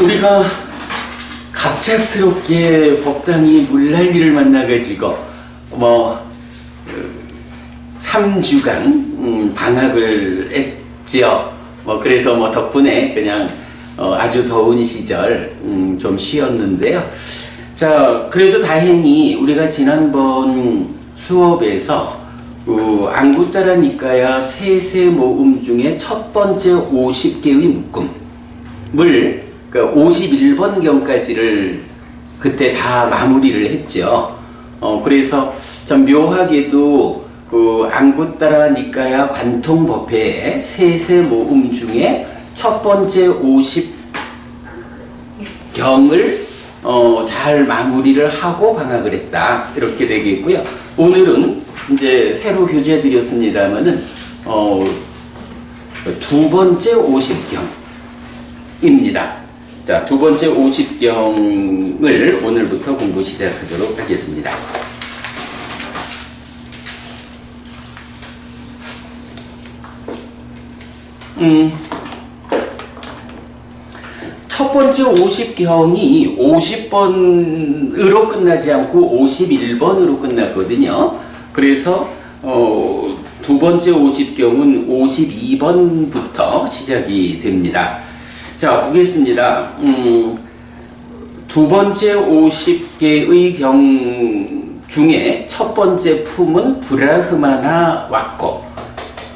우리가 갑작스럽게 법당이 물난리를 만나가지고 3주간 방학을 했지요. 그래서 덕분에 그냥 아주 더운 시절 좀 쉬었는데요. 자, 그래도 다행히 우리가 지난번 수업에서 안구따라 니까야 세세 모음 중에 첫 번째 50개의 묶음을 51번 경까지를 그때 다 마무리를 했죠. 그래서 참 묘하게도 안구따라 니까야 관통법회의 세세 모음 중에 첫 번째 50경을 잘 마무리를 하고 방학을 했다, 이렇게 되겠고요. 오늘은 이제 새로 교재 드렸습니다만은 두 번째 50경입니다. 자, 두 번째 50경을 오늘부터 공부 시작하도록 하겠습니다. 첫 번째 50경이 50번으로 끝나지 않고 51번으로 끝났거든요. 그래서 두 번째 50경은 52번부터 시작이 됩니다. 자, 보겠습니다. 두 번째 50개의 경 중에 첫 번째 품은 브라흐마나 왁고.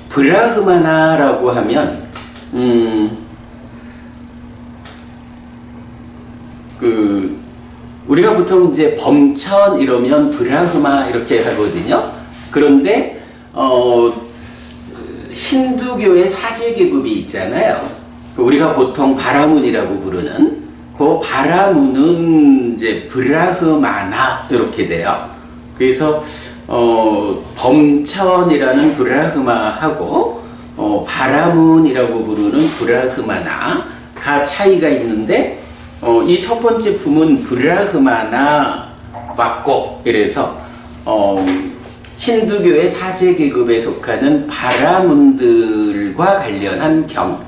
브라흐마나라고 하면 우리가 보통 이제 범천 이러면 브라흐마 이렇게 하거든요. 그런데 힌두교의 사제 계급이 있잖아요. 우리가 보통 바라문이라고 부르는 그 바라문은 이제 브라흐마나 이렇게 돼요. 그래서 범천이라는 브라흐마하고 바라문이라고 부르는 브라흐마나가 차이가 있는데 이 첫 번째 품은 브라흐마나 왁고, 이래서 힌두교의 사제 계급에 속하는 바라문들과 관련한 경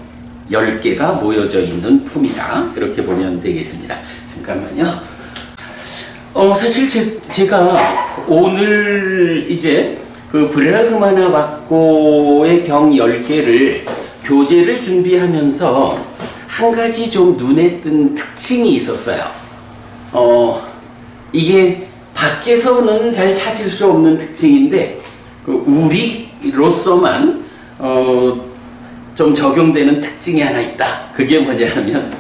10개가 모여져 있는 품이다, 이렇게 보면 되겠습니다. 잠깐만요. 사실 제가 오늘 이제 그 브라흐마나 왁고의 경 10개를 교재를 준비하면서 한 가지 좀 눈에 띈 특징이 있었어요. 이게 밖에서는 잘 찾을 수 없는 특징인데 우리로서만 좀 적용되는 특징이 하나 있다. 그게 뭐냐면,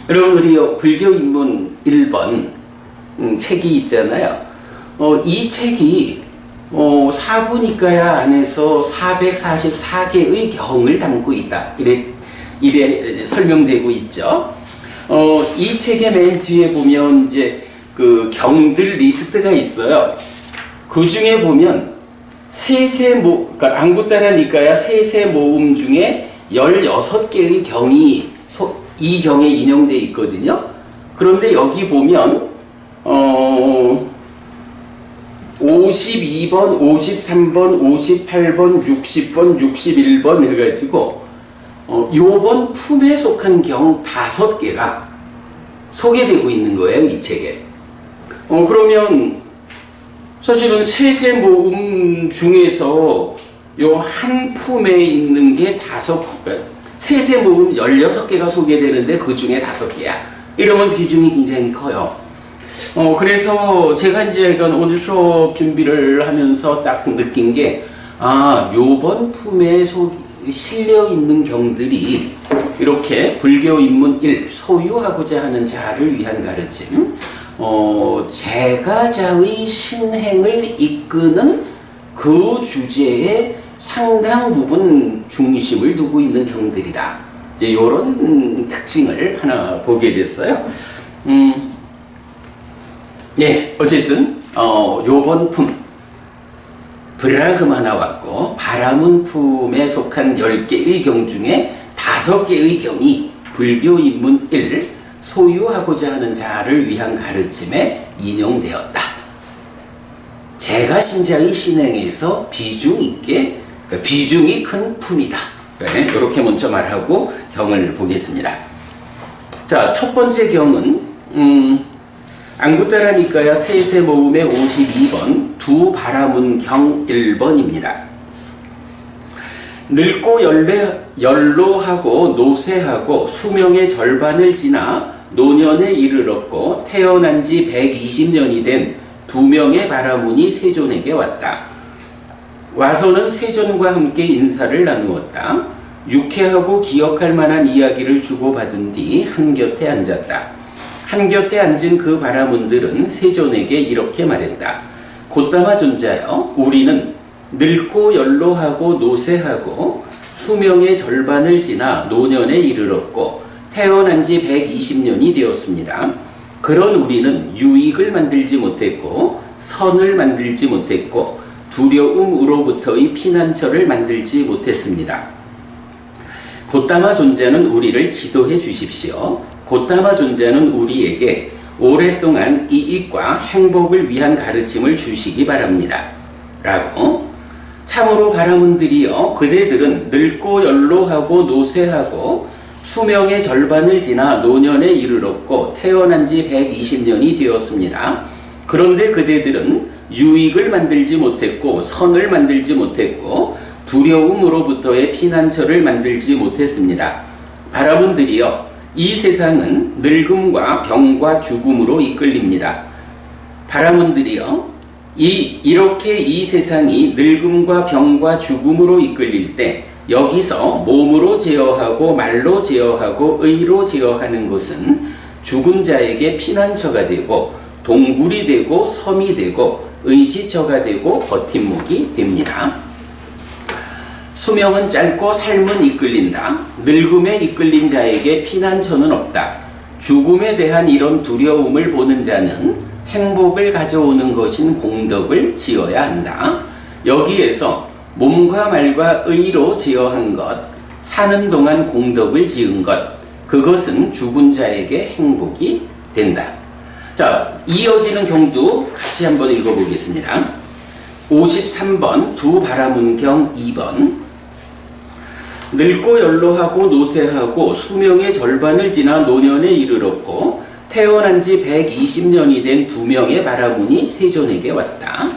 여러분 우리 불교 입문 1번 책이 있잖아요. 이 책이 사부니까야 안에서 444개의 경을 담고 있다, 이래 설명되고 있죠. 이 책의 맨 뒤에 보면 이제 그 경들 리스트가 있어요. 그 중에 보면 그러니까 안구따라 니까야 세세 모음 중에 16개의 경이 이 경에 인용되어 있거든요. 그런데 여기 보면 52번, 53번, 58번, 60번, 61번 해가지고 요번 품에 속한 경 5개가 소개되고 있는 거예요, 이 책에. 그러면 사실은 세세 모음 중에서 요 한 품에 있는 게 세세 모음 16개가 소개되는데 그 중에 5개야. 이러면 비중이 굉장히 커요. 그래서 제가 이제 오늘 수업 준비를 하면서 딱 느낀 게, 요번 품에 실려 있는 경들이 이렇게 불교 입문 1, 소유하고자 하는 자를 위한 가르침, 제가자의 신행을 이끄는 그 주제에 상당 부분 중심을 두고 있는 경들이다. 이제 이런 특징을 하나 보게 됐어요. 예, 어쨌든 요번 품 브라흐마나 왁고 바라문 품에 속한 10개의 경 중에 5개의 경이 불교 입문 1, 소유하고자 하는 자를 위한 가르침에 인용되었다. 제가 신자의 신행에서 비중이 큰 품이다. 네, 이렇게 먼저 말하고 경을 보겠습니다. 자, 첫 번째 경은 안구따라니까야 세세 모음의 52번 두 바라문 경 1번입니다. 늙고 연로하고 노쇠하고 수명의 절반을 지나 노년에 이르렀고 태어난 지 120년이 된 두 명의 바라문이 세존에게 왔다. 와서는 세존과 함께 인사를 나누었다. 유쾌하고 기억할 만한 이야기를 주고받은 뒤 한곁에 앉았다. 한곁에 앉은 그 바라문들은 세존에게 이렇게 말했다. 곧다마 존자여, 우리는 늙고 연로하고 노쇠하고 수명의 절반을 지나 노년에 이르렀고 태어난 지 120년이 되었습니다. 그런 우리는 유익을 만들지 못했고 선을 만들지 못했고 두려움으로부터의 피난처를 만들지 못했습니다. 곧다마 존자는 우리를 지도해 주십시오. 곧다마 존자는 우리에게 오랫동안 이익과 행복을 위한 가르침을 주시기 바랍니다. 라고. 참으로 바라문들이여, 그대들은 늙고 연로하고 노쇠하고 수명의 절반을 지나 노년에 이르렀고 태어난 지 120년이 되었습니다. 그런데 그대들은 유익을 만들지 못했고 선을 만들지 못했고 두려움으로부터의 피난처를 만들지 못했습니다. 바라문들이여, 이 세상은 늙음과 병과 죽음으로 이끌립니다. 바라문들이여, 이렇게 이 세상이 늙음과 병과 죽음으로 이끌릴 때 여기서 몸으로 제어하고 말로 제어하고 의로 제어하는 것은 죽은 자에게 피난처가 되고 동굴이 되고 섬이 되고 의지처가 되고 버팀목이 됩니다. 수명은 짧고 삶은 이끌린다. 늙음에 이끌린 자에게 피난처는 없다. 죽음에 대한 이런 두려움을 보는 자는 행복을 가져오는 것인 공덕을 지어야 한다. 여기에서 몸과 말과 의로 제어한 것, 사는 동안 공덕을 지은 것, 그것은 죽은 자에게 행복이 된다. 자, 이어지는 경도 같이 한번 읽어보겠습니다. 53번 두 바라문경 2번. 늙고 연로하고 노쇠하고 수명의 절반을 지나 노년에 이르렀고 태어난 지 120년이 된 두 명의 바라문이 세존에게 왔다.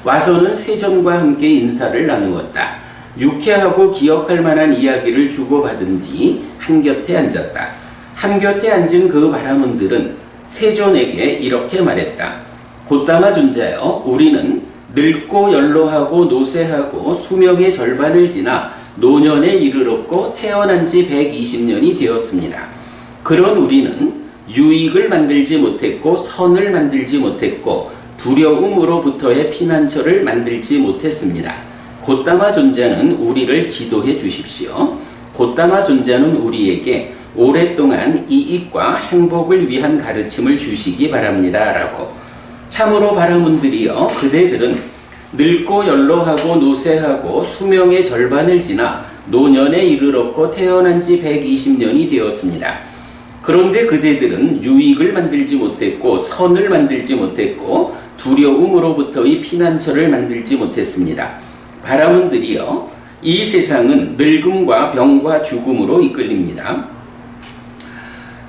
와서는 세존과 함께 인사를 나누었다. 유쾌하고 기억할 만한 이야기를 주고받은 뒤 한곁에 앉았다. 한곁에 앉은 그 바라문들은 세존에게 이렇게 말했다. 곧다마 존자여, 우리는 늙고 연로하고 노쇠하고 수명의 절반을 지나 노년에 이르렀고 태어난 지 120년이 되었습니다. 그런 우리는 유익을 만들지 못했고 선을 만들지 못했고 두려움으로부터의 피난처를 만들지 못했습니다. 곧다마 존자는 우리를 지도해 주십시오. 곧다마 존자는 우리에게 오랫동안 이익과 행복을 위한 가르침을 주시기 바랍니다. 라고. 참으로 바라문들이여, 그대들은 늙고 연로하고 노쇠하고 수명의 절반을 지나 노년에 이르렀고 태어난 지 120년이 되었습니다. 그런데 그대들은 유익을 만들지 못했고 선을 만들지 못했고 두려움으로부터의 피난처를 만들지 못했습니다. 바라문들이여, 이 세상은 늙음과 병과 죽음으로 이끌립니다.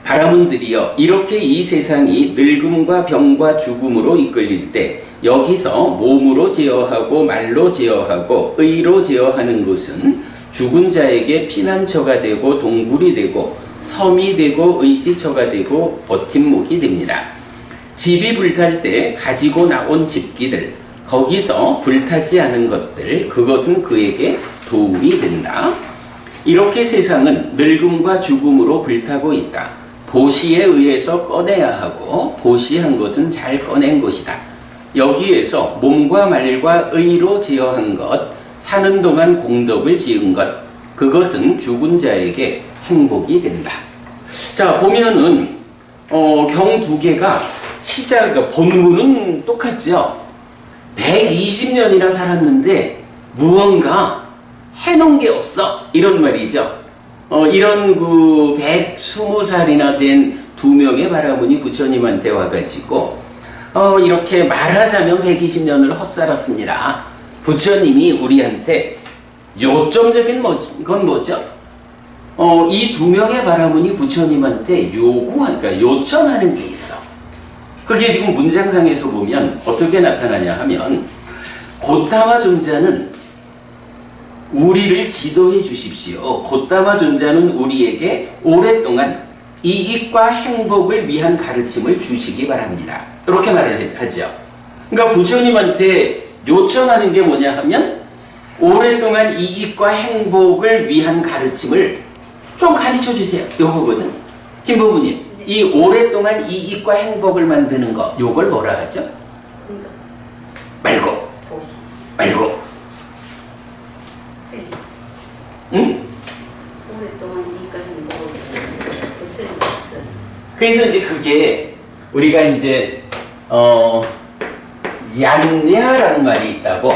바라문들이여, 이렇게 이 세상이 늙음과 병과 죽음으로 이끌릴 때 여기서 몸으로 제어하고 말로 제어하고 의로 제어하는 것은 죽은 자에게 피난처가 되고 동굴이 되고 섬이 되고 의지처가 되고 버팀목이 됩니다. 집이 불탈 때 가지고 나온 집기들, 거기서 불타지 않은 것들, 그것은 그에게 도움이 된다. 이렇게 세상은 늙음과 죽음으로 불타고 있다. 보시에 의해서 꺼내야 하고 보시한 것은 잘 꺼낸 것이다. 여기에서 몸과 말과 의로 제어한 것, 사는 동안 공덕을 지은 것, 그것은 죽은 자에게 행복이 된다. 자, 보면은 경 두 개가 본문은 똑같죠. 120년이나 살았는데 무언가 해놓은 게 없어, 이런 말이죠. 이런 120살이나 된 두 명의 바라문이 부처님한테 와가지고 이렇게 말하자면 120년을 헛살았습니다. 부처님이 우리한테 요점적인 건 뭐죠? 이 두 명의 바라문이 부처님한테 요구하니까 요청하는 게 있어. 그게 지금 문장상에서 보면 어떻게 나타나냐 하면 고타마 존자는 우리를 지도해 주십시오. 고타마 존자는 우리에게 오랫동안 이익과 행복을 위한 가르침을 주시기 바랍니다. 이렇게 말을 하죠. 그러니까 부처님한테 요청하는 게 뭐냐 하면 오랫동안 이익과 행복을 위한 가르침을 좀 가르쳐 주세요. 요거거든. 김부부님, 이 오랫동안 이익과 행복을 만드는 거, 요걸 뭐라 하죠? 말고. 말고. 응? 오랫동안 이익과 행복을 그래서 이제 그게 우리가 이제 얀냐라는 말이 있다고,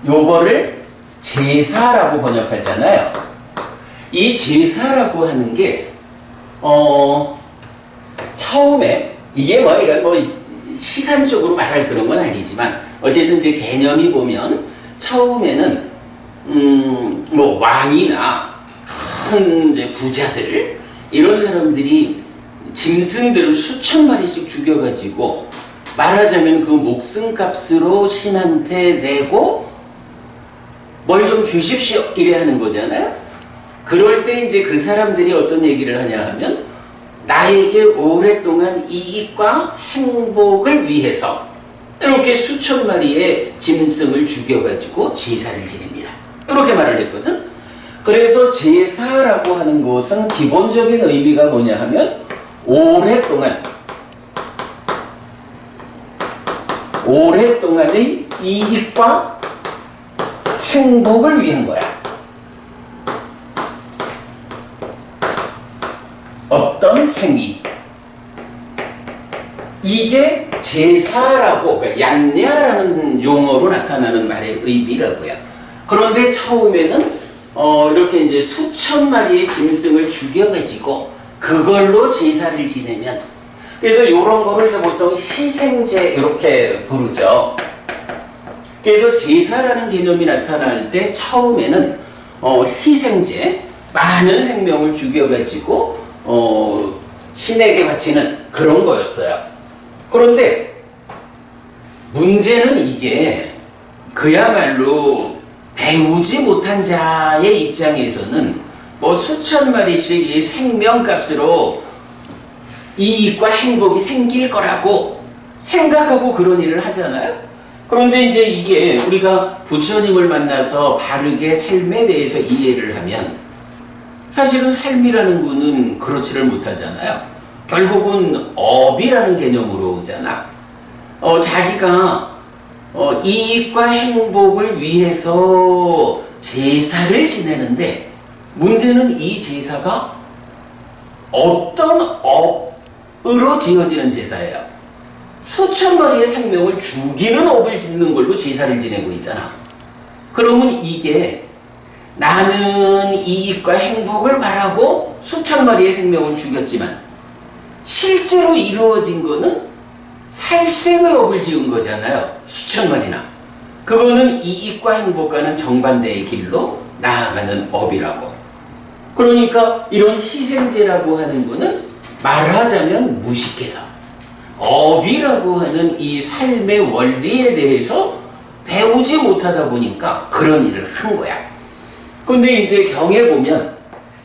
요거를 제사라고 번역하잖아요. 이 제사라고 하는 게 처음에 이게 뭐 시간적으로 말할 그런 건 아니지만 어쨌든 이제 개념이 보면 처음에는 뭐 왕이나 큰 이제 부자들 이런 사람들이 짐승들을 수천 마리씩 죽여가지고 말하자면 그 목숨값으로 신한테 내고 뭘 좀 주십시오 이래 하는 거잖아요. 그럴 때 이제 그 사람들이 어떤 얘기를 하냐 하면 나에게 오랫동안 이익과 행복을 위해서 이렇게 수천 마리의 짐승을 죽여가지고 제사를 지냅니다. 이렇게 말을 했거든. 그래서 제사라고 하는 것은 기본적인 의미가 뭐냐 하면 오랫동안의 이익과 행복을 위한 거야. 어떤 행위. 이게 제사라고, 얀냐라는 용어로 나타나는 말의 의미라고요. 그런데 처음에는 이렇게 이제 수천 마리의 짐승을 죽여가지고 그걸로 제사를 지내면, 그래서 이런 거를 이제 보통 희생제 이렇게 부르죠. 그래서 제사라는 개념이 나타날 때 처음에는 희생제, 많은 생명을 죽여가지고 신에게 바치는 그런 거였어요. 그런데 문제는 이게 그야말로 배우지 못한 자의 입장에서는 뭐 수천 마리씩 이 생명값으로 이익과 행복이 생길 거라고 생각하고 그런 일을 하잖아요. 그런데 이제 이게 우리가 부처님을 만나서 바르게 삶에 대해서 이해를 하면 사실은 삶이라는 거는 그렇지를 못하잖아요. 결국은 업이라는 개념으로 오잖아. 자기가 이익과 행복을 위해서 제사를 지내는데 문제는 이 제사가 어떤 업으로 지어지는 제사예요. 수천 마리의 생명을 죽이는 업을 짓는 걸로 제사를 지내고 있잖아. 그러면 이게 나는 이익과 행복을 바라고 수천 마리의 생명을 죽였지만 실제로 이루어진 거는 살생의 업을 지은 거잖아요. 수천 마리나. 그거는 이익과 행복과는 정반대의 길로 나아가는 업이라고. 그러니까 이런 희생제라고 하는 거는 말하자면 무식해서 업이라고 하는 이 삶의 원리에 대해서 배우지 못하다 보니까 그런 일을 한 거야. 근데 이제 경에 보면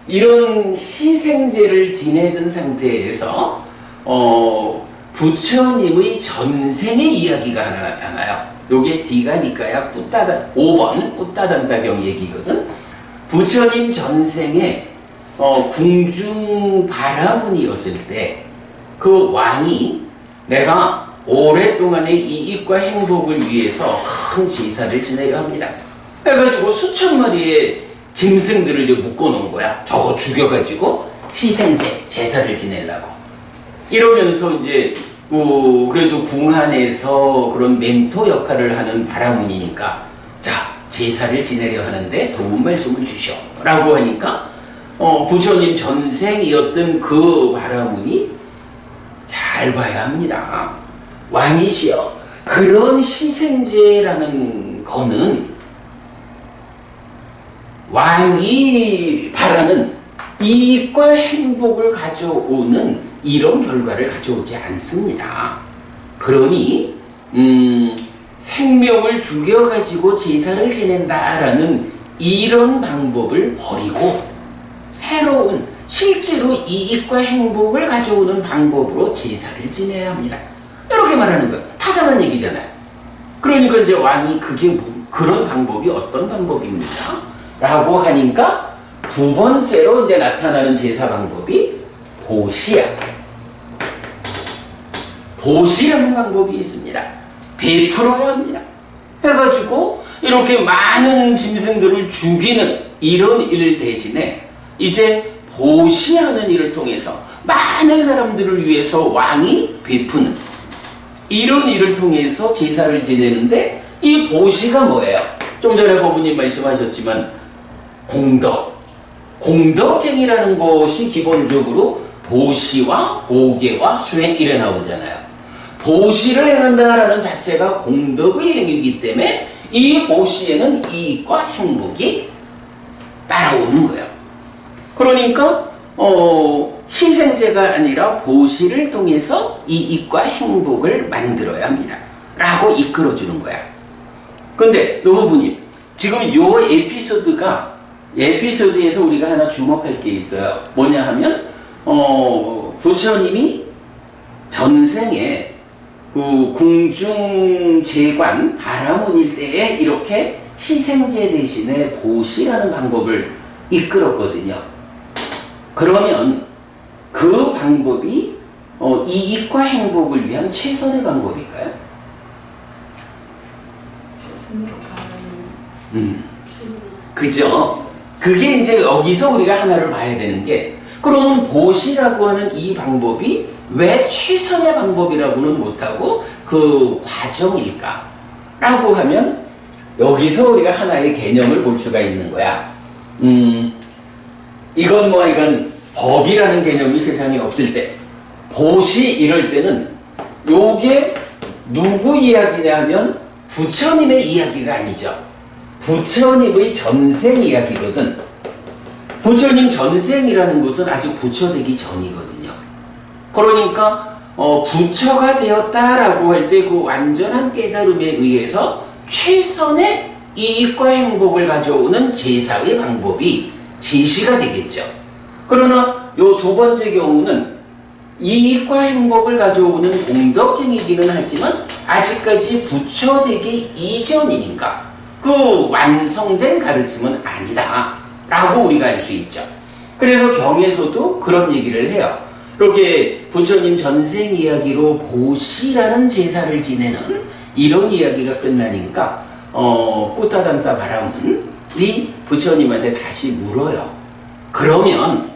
이런 희생제를 지내던 상태에서 부처님의 전생의 이야기가 하나 나타나요. 요게 디가니까야 5번 꾸따단다경 얘기거든. 부처님 전생에 궁중 바라문이었을 때 그 왕이 내가 오랫동안의 이익과 행복을 위해서 큰 제사를 지내려 합니다. 해가지고 수천 마리의 짐승들을 이제 묶어놓은 거야. 저거 죽여가지고 희생제, 제사를 지내려고. 이러면서 이제 그래도 궁 안에서 그런 멘토 역할을 하는 바라문이니까 자, 제사를 지내려 하는데 도움 말씀을 주셔 라고 하니까 부처님 전생이었던 그 바라문이 잘 봐야 합니다. 왕이시여, 그런 희생제라는 거는 왕이 바라는 이익과 행복을 가져오는 이런 결과를 가져오지 않습니다. 그러니 생명을 죽여가지고 제사를 지낸다라는 이런 방법을 버리고 새로운 실제로 이익과 행복을 가져오는 방법으로 제사를 지내야 합니다. 이렇게 말하는 거예요. 타당한 얘기잖아요. 그러니까 이제 왕이 그런 방법이 어떤 방법입니까? 라고 하니까 두 번째로 이제 나타나는 제사 방법이 보시야. 보시라는 방법이 있습니다. 베풀어야 합니다. 해가지고 이렇게 많은 짐승들을 죽이는 이런 일 대신에 이제 보시하는 일을 통해서 많은 사람들을 위해서 왕이 베푸는 이런 일을 통해서 제사를 지내는데 이 보시가 뭐예요? 좀 전에 법부님 말씀하셨지만 공덕행이라는 것이 기본적으로 보시와 오계와 수행 이래 나오잖아요. 보시를 행한다라는 자체가 공덕의 행위이기 때문에 이 보시에는 이익과 행복이 따라오는 거예요. 그러니까 희생제가 아니라 보시를 통해서 이익과 행복을 만들어야 합니다. 라고 이끌어주는 거야. 근데 노부부님 지금 요 에피소드에서 우리가 하나 주목할 게 있어요. 뭐냐 하면 부처님이 전생에 그 궁중제관 바라문 일대에 이렇게 희생제 대신에 보시라는 방법을 이끌었거든요. 그러면 그 방법이 이익과 행복을 위한 최선의 방법일까요? 최선으로 가는 그죠? 그게 이제 여기서 우리가 하나를 봐야 되는 게 그러면 보시라고 하는 이 방법이 왜 최선의 방법이라고는 못하고 그 과정일까? 라고 하면 여기서 우리가 하나의 개념을 볼 수가 있는 거야. 이건 법이라는 개념이 세상에 없을 때 보시 이럴 때는 요게 누구 이야기냐 하면 부처님의 이야기가 아니죠. 부처님의 전생 이야기거든. 부처님 전생이라는 것은 아직 부처 되기 전이거든요. 그러니까 부처가 되었다라고 할 때 그 완전한 깨달음에 의해서 최선의 이익과 행복을 가져오는 제사의 방법이 제시가 되겠죠. 그러나 요 두 번째 경우는 이익과 행복을 가져오는 공덕행이기는 하지만 아직까지 부처 되기 이전이니까 그 완성된 가르침은 아니다 라고 우리가 알 수 있죠. 그래서 경에서도 그런 얘기를 해요. 이렇게 부처님 전생 이야기로 보시라는 제사를 지내는 이런 이야기가 끝나니까 뿌타단타 바라문이 부처님한테 다시 물어요. 그러면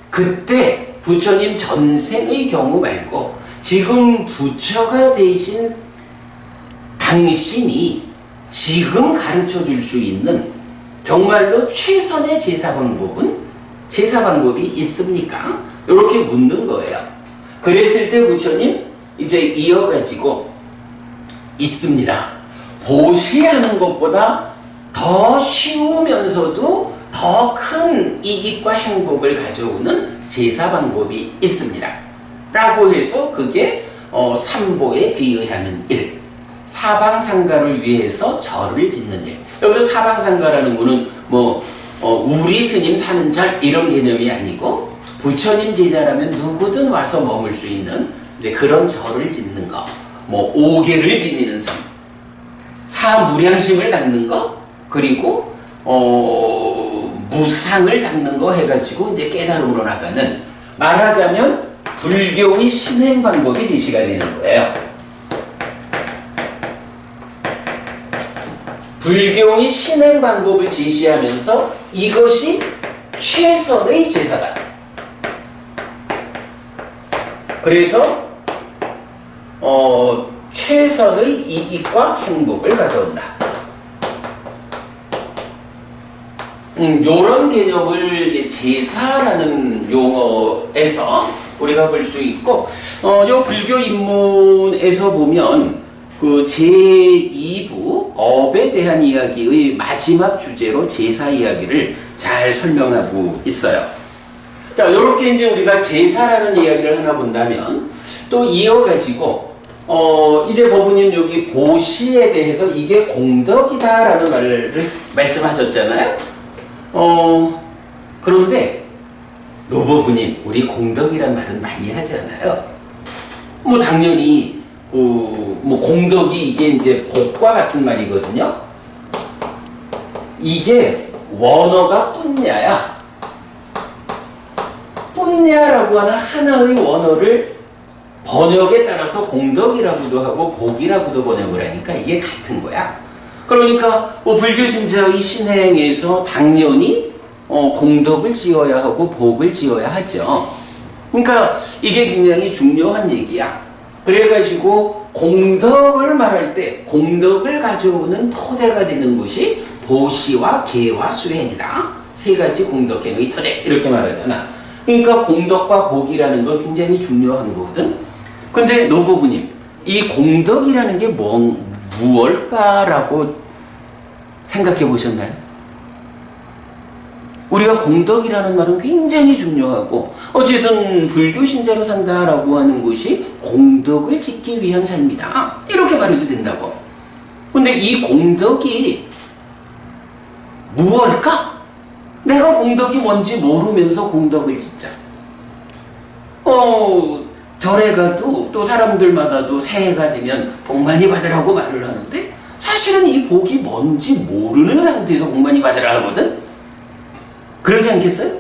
그때 부처님 전생의 경우 말고 지금 부처가 되신 당신이 지금 가르쳐 줄 수 있는 정말로 최선의 제사 방법이 있습니까? 이렇게 묻는 거예요. 그랬을 때 부처님 이제 이어가지고 있습니다. 보시하는 것보다 더 쉬우면서도 더 큰 이익과 행복을 가져오는 제사 방법이 있습니다. 라고 해서 그게 삼보에 귀의하는 일, 사방상가를 위해서 절을 짓는 일. 여기서 사방상가라는 거는 우리 스님 사는 절 이런 개념이 아니고 부처님 제자라면 누구든 와서 머물 수 있는 이제 그런 절을 짓는 거, 오계를 지니는 삶, 사무량심을 닦는 거, 그리고 무상을 닦는 거 해가지고 이제 깨달음으로 나가는, 말하자면 불교의 신행 방법이 제시가 되는 거예요. 불교의 신행 방법을 제시하면서 이것이 최선의 제사다. 그래서 최선의 이익과 행복을 가져온다. 요런 개념을 이제 제사라는 용어에서 우리가 볼 수 있고, 요 불교 입문에서 보면 그 제2부 업에 대한 이야기의 마지막 주제로 제사 이야기를 잘 설명하고 있어요. 자, 요렇게 이제 우리가 제사라는 이야기를 하나 본다면 또 이어가지고 이제 법부님 여기 보시에 대해서 이게 공덕이다라는 말을 말씀하셨잖아요. 그런데 노법부님 우리 공덕이란 말은 많이 하잖아요. 뭐 당연히 뭐 공덕이 이게 이제 복과 같은 말이거든요. 이게 원어가 뿐야야. 뿐야라고 하는 하나의 원어를 번역에 따라서 공덕이라고도 하고 복이라고도 번역을 하니까 이게 같은 거야. 그러니까 뭐 불교 신자의 신행에서 당연히 공덕을 지어야 하고 복을 지어야 하죠. 그러니까 이게 굉장히 중요한 얘기야. 그래가지고 공덕을 말할 때 공덕을 가져오는 토대가 되는 것이 보시와 계와 수행이다. 세 가지 공덕행의 토대 이렇게 말하잖아. 그러니까 공덕과 복이라는 건 굉장히 중요한 거거든. 근데 노부부님 이 공덕이라는 게 무엇일까라고 생각해 보셨나요? 우리가 공덕이라는 말은 굉장히 중요하고 어쨌든 불교 신자로 산다라고 하는 것이 공덕을 짓기 위한 삶이다. 이렇게 말해도 된다고. 근데 이 공덕이 무엇일까? 내가 공덕이 뭔지 모르면서 공덕을 짓자. 절에 가도 또 사람들마다도 새해가 되면 복 많이 받으라고 말을 하는데 사실은 이 복이 뭔지 모르는 상태에서 복 많이 받으라 하거든? 그러지 않겠어요?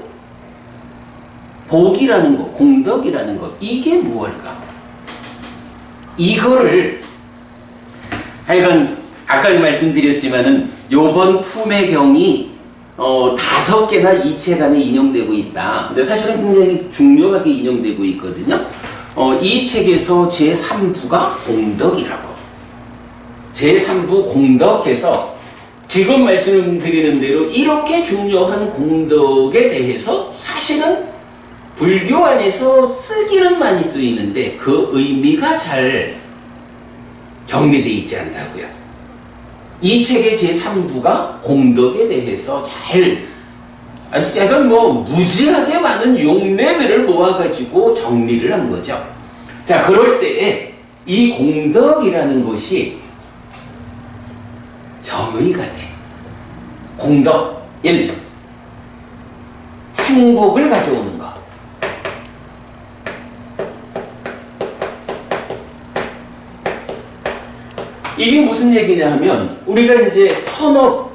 복이라는 것, 공덕이라는 것, 이게 무엇일까? 이거를 하여간 아까 말씀드렸지만은 요번 품의 경이 5개나 이 책 안에 인용되고 있다. 근데 사실은 굉장히 중요하게 인용되고 있거든요. 이 책에서 제3부가 공덕이라고. 제3부 공덕해서 지금 말씀드리는 대로 이렇게 중요한 공덕에 대해서 사실은 불교 안에서 쓰기는 많이 쓰이는데 그 의미가 잘 정리되어 있지 않다고요. 이 책의 제3부가 공덕에 대해서 아주 약간 무지하게 많은 용례들을 모아가지고 정리를 한 거죠. 자, 그럴 때에 이 공덕이라는 것이 정의가 돼. 공덕 1. 행복을 가져오는 것. 이게 무슨 얘기냐 하면 우리가 이제 선업을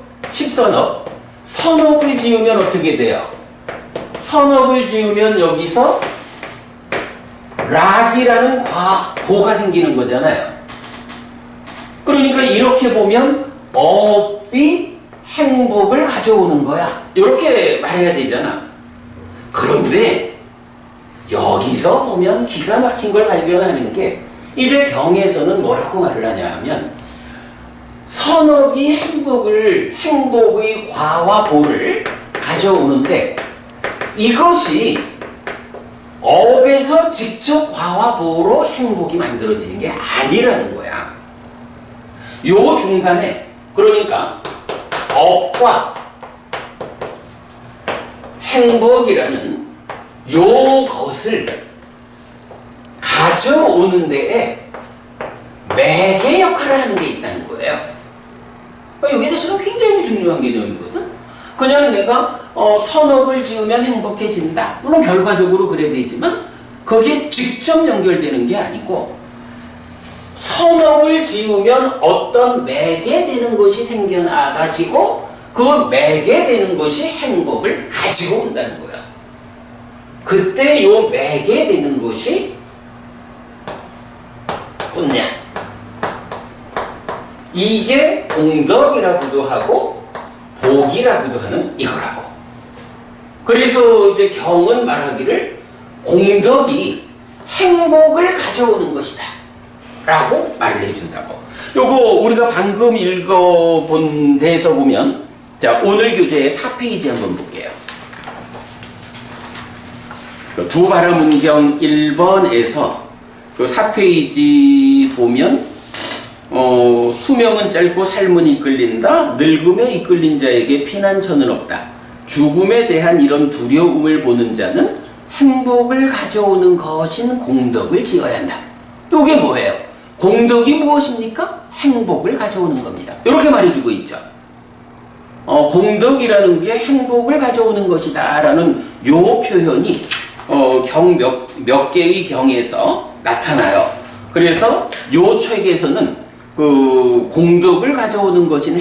지으면 어떻게 돼요? 선업을 지으면 여기서 락이라는 고가 생기는 거잖아요. 그러니까 이렇게 보면 업이 행복을 가져오는 거야. 이렇게 말해야 되잖아. 그런데 여기서 보면 기가 막힌 걸 발견하는 게 이제 경에서는 뭐라고 말을 하냐 하면 선업이 행복의 과와 보를 가져오는데 이것이 업에서 직접 과와 보로 행복이 만들어지는 게 아니라는 거야. 요 중간에 그러니까 업과 행복이라는 요것을 가져오는 데에 매개 역할을 하는 게 있다는 거예요. 여기 사실은 굉장히 중요한 개념이거든. 그냥 내가 선업을 지으면 행복해진다. 물론 결과적으로 그래야 되지만 그게 직접 연결되는 게 아니고 선업을 지으면 어떤 매개되는 것이 생겨나가지고 그 매개되는 것이 행복을 가지고 온다는 거야. 그때 요 매개되는 것이 뿐냐. 이게 공덕이라고도 하고 복이라고도 하는 이거라고. 그래서 이제 경은 말하기를 공덕이 행복을 가져오는 것이다 라고 말을 해준다고. 요거 우리가 방금 읽어본 데에서 보면 자 오늘 교재의 4페이지 한번 볼게요. 두 바라문경 1번에서 그 4페이지 보면 수명은 짧고 삶은 이끌린다. 늙음에 이끌린 자에게 피난처는 없다. 죽음에 대한 이런 두려움을 보는 자는 행복을 가져오는 것인 공덕을 지어야 한다. 이게 뭐예요? 공덕이 무엇입니까? 행복을 가져오는 겁니다. 이렇게 말해주고 있죠. 공덕이라는 게 행복을 가져오는 것이다 라는 요 표현이 경 몇 개의 경에서 나타나요. 그래서 요 책에서는 그 공덕을 가져오는 것인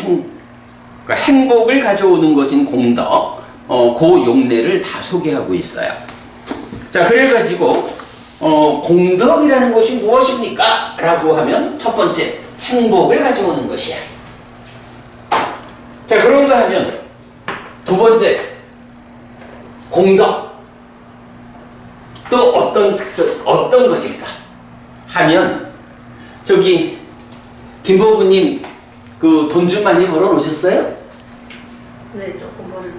그러니까 행복을 가져오는 것인 공덕 그 용례를 다 소개하고 있어요. 자, 그래가지고 공덕이라는 것이 무엇입니까? 라고 하면 첫 번째 행복을 가져오는 것이야. 자, 그런가 하면 두 번째 공덕 또 어떤 것일까 하면 저기 김보부님 그 돈 좀 많이 벌어 놓으셨어요? 네, 조금 벌을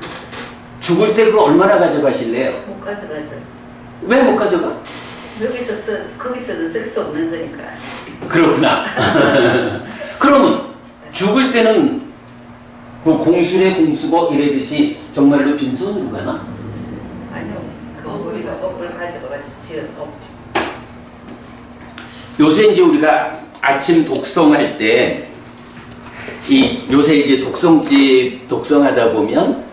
죽을 때 그 얼마나 가져가실래요? 못 가져가죠. 왜 못 가져가? 거기서는 쓸 수 없는 거니까. 그렇구나. 그러면 죽을 때는 그 공술에 공수고 이래듯이 정말로 빈손으로 가나? 아니요, 우리가 업을 가져가지고 지은 업. 요새 이제 우리가 아침 독성할 때 요새 이제 독성집 독성하다 보면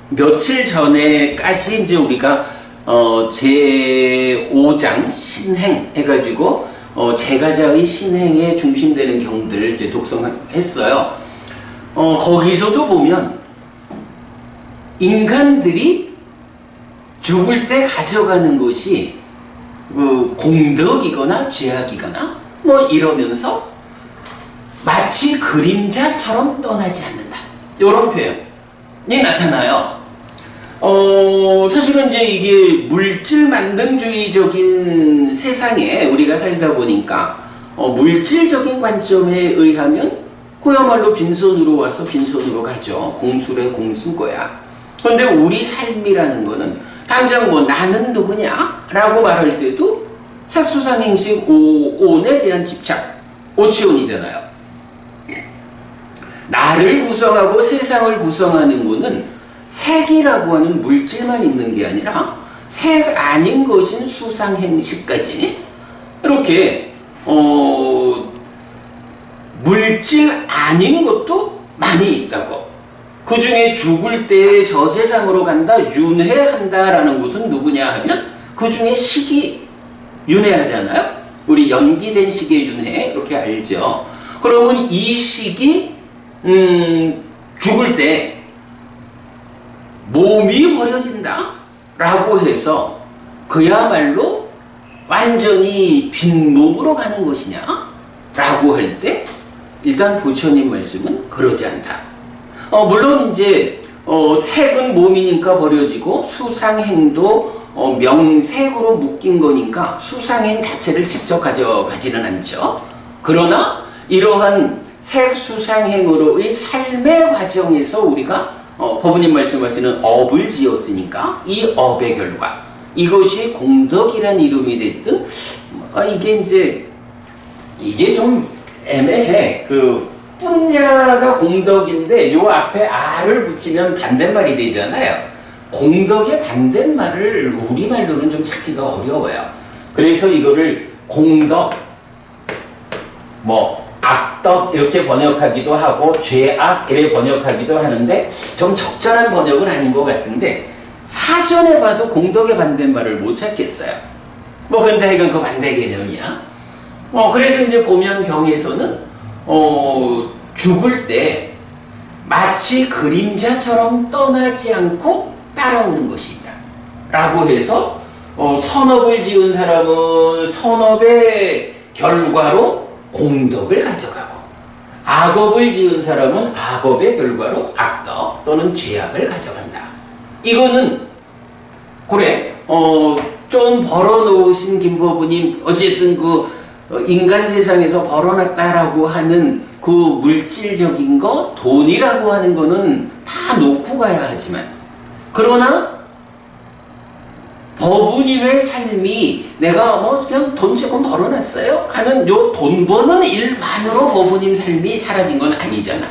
며칠 전에까지 이제 우리가 제5장 신행 해가지고 제가자의 신행에 중심되는 경들을 이제 독성했어요. 거기서도 보면 인간들이 죽을 때 가져가는 것이 공덕이거나 죄악이거나 뭐 이러면서 마치 그림자처럼 떠나지 않는다. 이런 표현이 나타나요. 사실은 이제 이게 물질 만능주의적인 세상에 우리가 살다 보니까 물질적인 관점에 의하면 그야말로 빈손으로 와서 빈손으로 가죠. 공술에 공수거야. 그런데 우리 삶이라는 거는 당장 뭐 나는 누구냐? 라고 말할 때도 색수상행식 오온에 대한 집착, 오치온이잖아요. 나를 구성하고 세상을 구성하는 거는 색이라고 하는 물질만 있는 게 아니라 색 아닌 것인 수상행식까지 이렇게 물질 아닌 것도 많이 있다고. 그 중에 죽을 때 저 세상으로 간다, 윤회한다라는 것은 누구냐 하면 그 중에 식이 윤회하잖아요. 우리 연기된 식의 윤회 이렇게 알죠. 그러면 이 식이 죽을 때 몸이 버려진다 라고 해서 그야말로 완전히 빈몸으로 가는 것이냐 라고 할 때 일단 부처님 말씀은 그러지 않다. 물론 이제 색은 몸이니까 버려지고 수상행도 명색으로 묶인 거니까 수상행 자체를 직접 가져가지는 않죠. 그러나 이러한 색수상행으로의 삶의 과정에서 우리가 법부님 말씀하시는 업을 지었으니까 이 업의 결과 이것이 공덕이란 이름이 됐든 이게 좀 애매해. 뿐야가 공덕인데 요 앞에 아를 붙이면 반대말이 되잖아요. 공덕의 반대말을 우리말로는 좀 찾기가 어려워요. 그래서 이거를 공덕, 악덕 이렇게 번역하기도 하고 죄악 이렇게 번역하기도 하는데 좀 적절한 번역은 아닌 것 같은데 사전에 봐도 공덕의 반대말을 못 찾겠어요. 근데 이건 그 반대 개념이야. 그래서 이제 보면 경에서는 죽을 때 마치 그림자처럼 떠나지 않고 따라오는 것이 있다 라고 해서 선업을 지은 사람은 선업의 결과로 공덕을 가져가고 악업을 지은 사람은 악업의 결과로 악덕 또는 죄악을 가져간다. 이거는 그래 좀 벌어놓으신 김법부님 어쨌든 인간 세상에서 벌어놨다라고 하는 그 물질적인 거, 돈이라고 하는 거는 다 놓고 가야 하지만 그러나 법부님의 삶이 내가 그냥 돈 조금 벌어놨어요 하는 요 돈 버는 일만으로 법부님 삶이 사라진 건 아니잖아.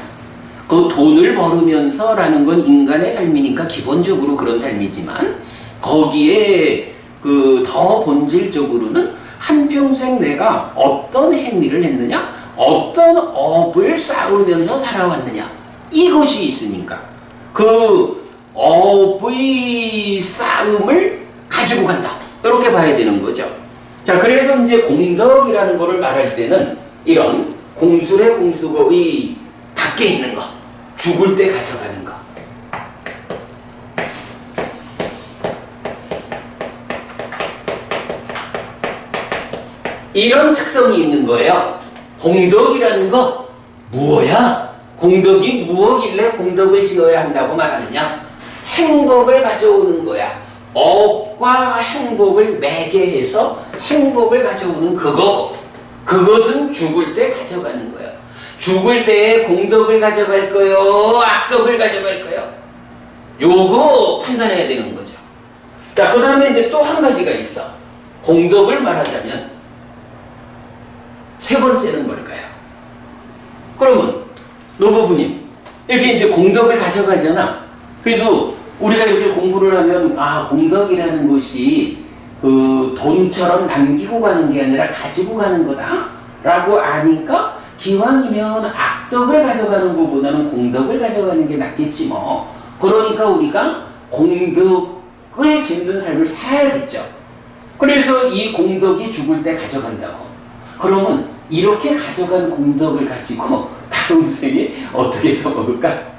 그 돈을 벌으면서 라는 건 인간의 삶이니까 기본적으로 그런 삶이지만 거기에 그 더 본질적으로는 한평생 내가 어떤 행위를 했느냐, 어떤 업을 쌓으면서 살아왔느냐, 이것이 있으니까 그 업의 쌓음을 가지고 간다, 이렇게 봐야 되는 거죠. 자, 그래서 이제 공덕이라는 거를 말할 때는 이런 공술의 공수거의 밖에 있는 거, 죽을 때 가져가는 거, 이런 특성이 있는 거예요. 공덕이라는 거 무엇이야? 공덕이 무엇길래 공덕을 지어야 한다고 말하느냐? 행복을 가져오는 거야. 업과 행복을 매개해서 행복을 가져오는 그거. 그것은 죽을 때 가져가는 거야. 죽을 때 공덕을 가져갈 거요, 악덕을 가져갈 거요. 요거 판단해야 되는 거죠. 자, 그 다음에 이제 또 한 가지가 있어. 공덕을 말하자면 세 번째는 뭘까요? 그러면 노부부님 이렇게 이제 공덕을 가져가잖아. 그래도 우리가 이렇게 공부를 하면 공덕이라는 것이 그 돈처럼 남기고 가는 게 아니라 가지고 가는 거다 라고 아니까 기왕이면 악덕을 가져가는 것보다는 공덕을 가져가는 게 낫겠지 뭐. 그러니까 우리가 공덕을 짓는 삶을 살아야겠죠. 그래서 이 공덕이 죽을 때 가져간다고. 그러면 이렇게 가져간 공덕을 가지고 다음 생에 어떻게 써먹을까?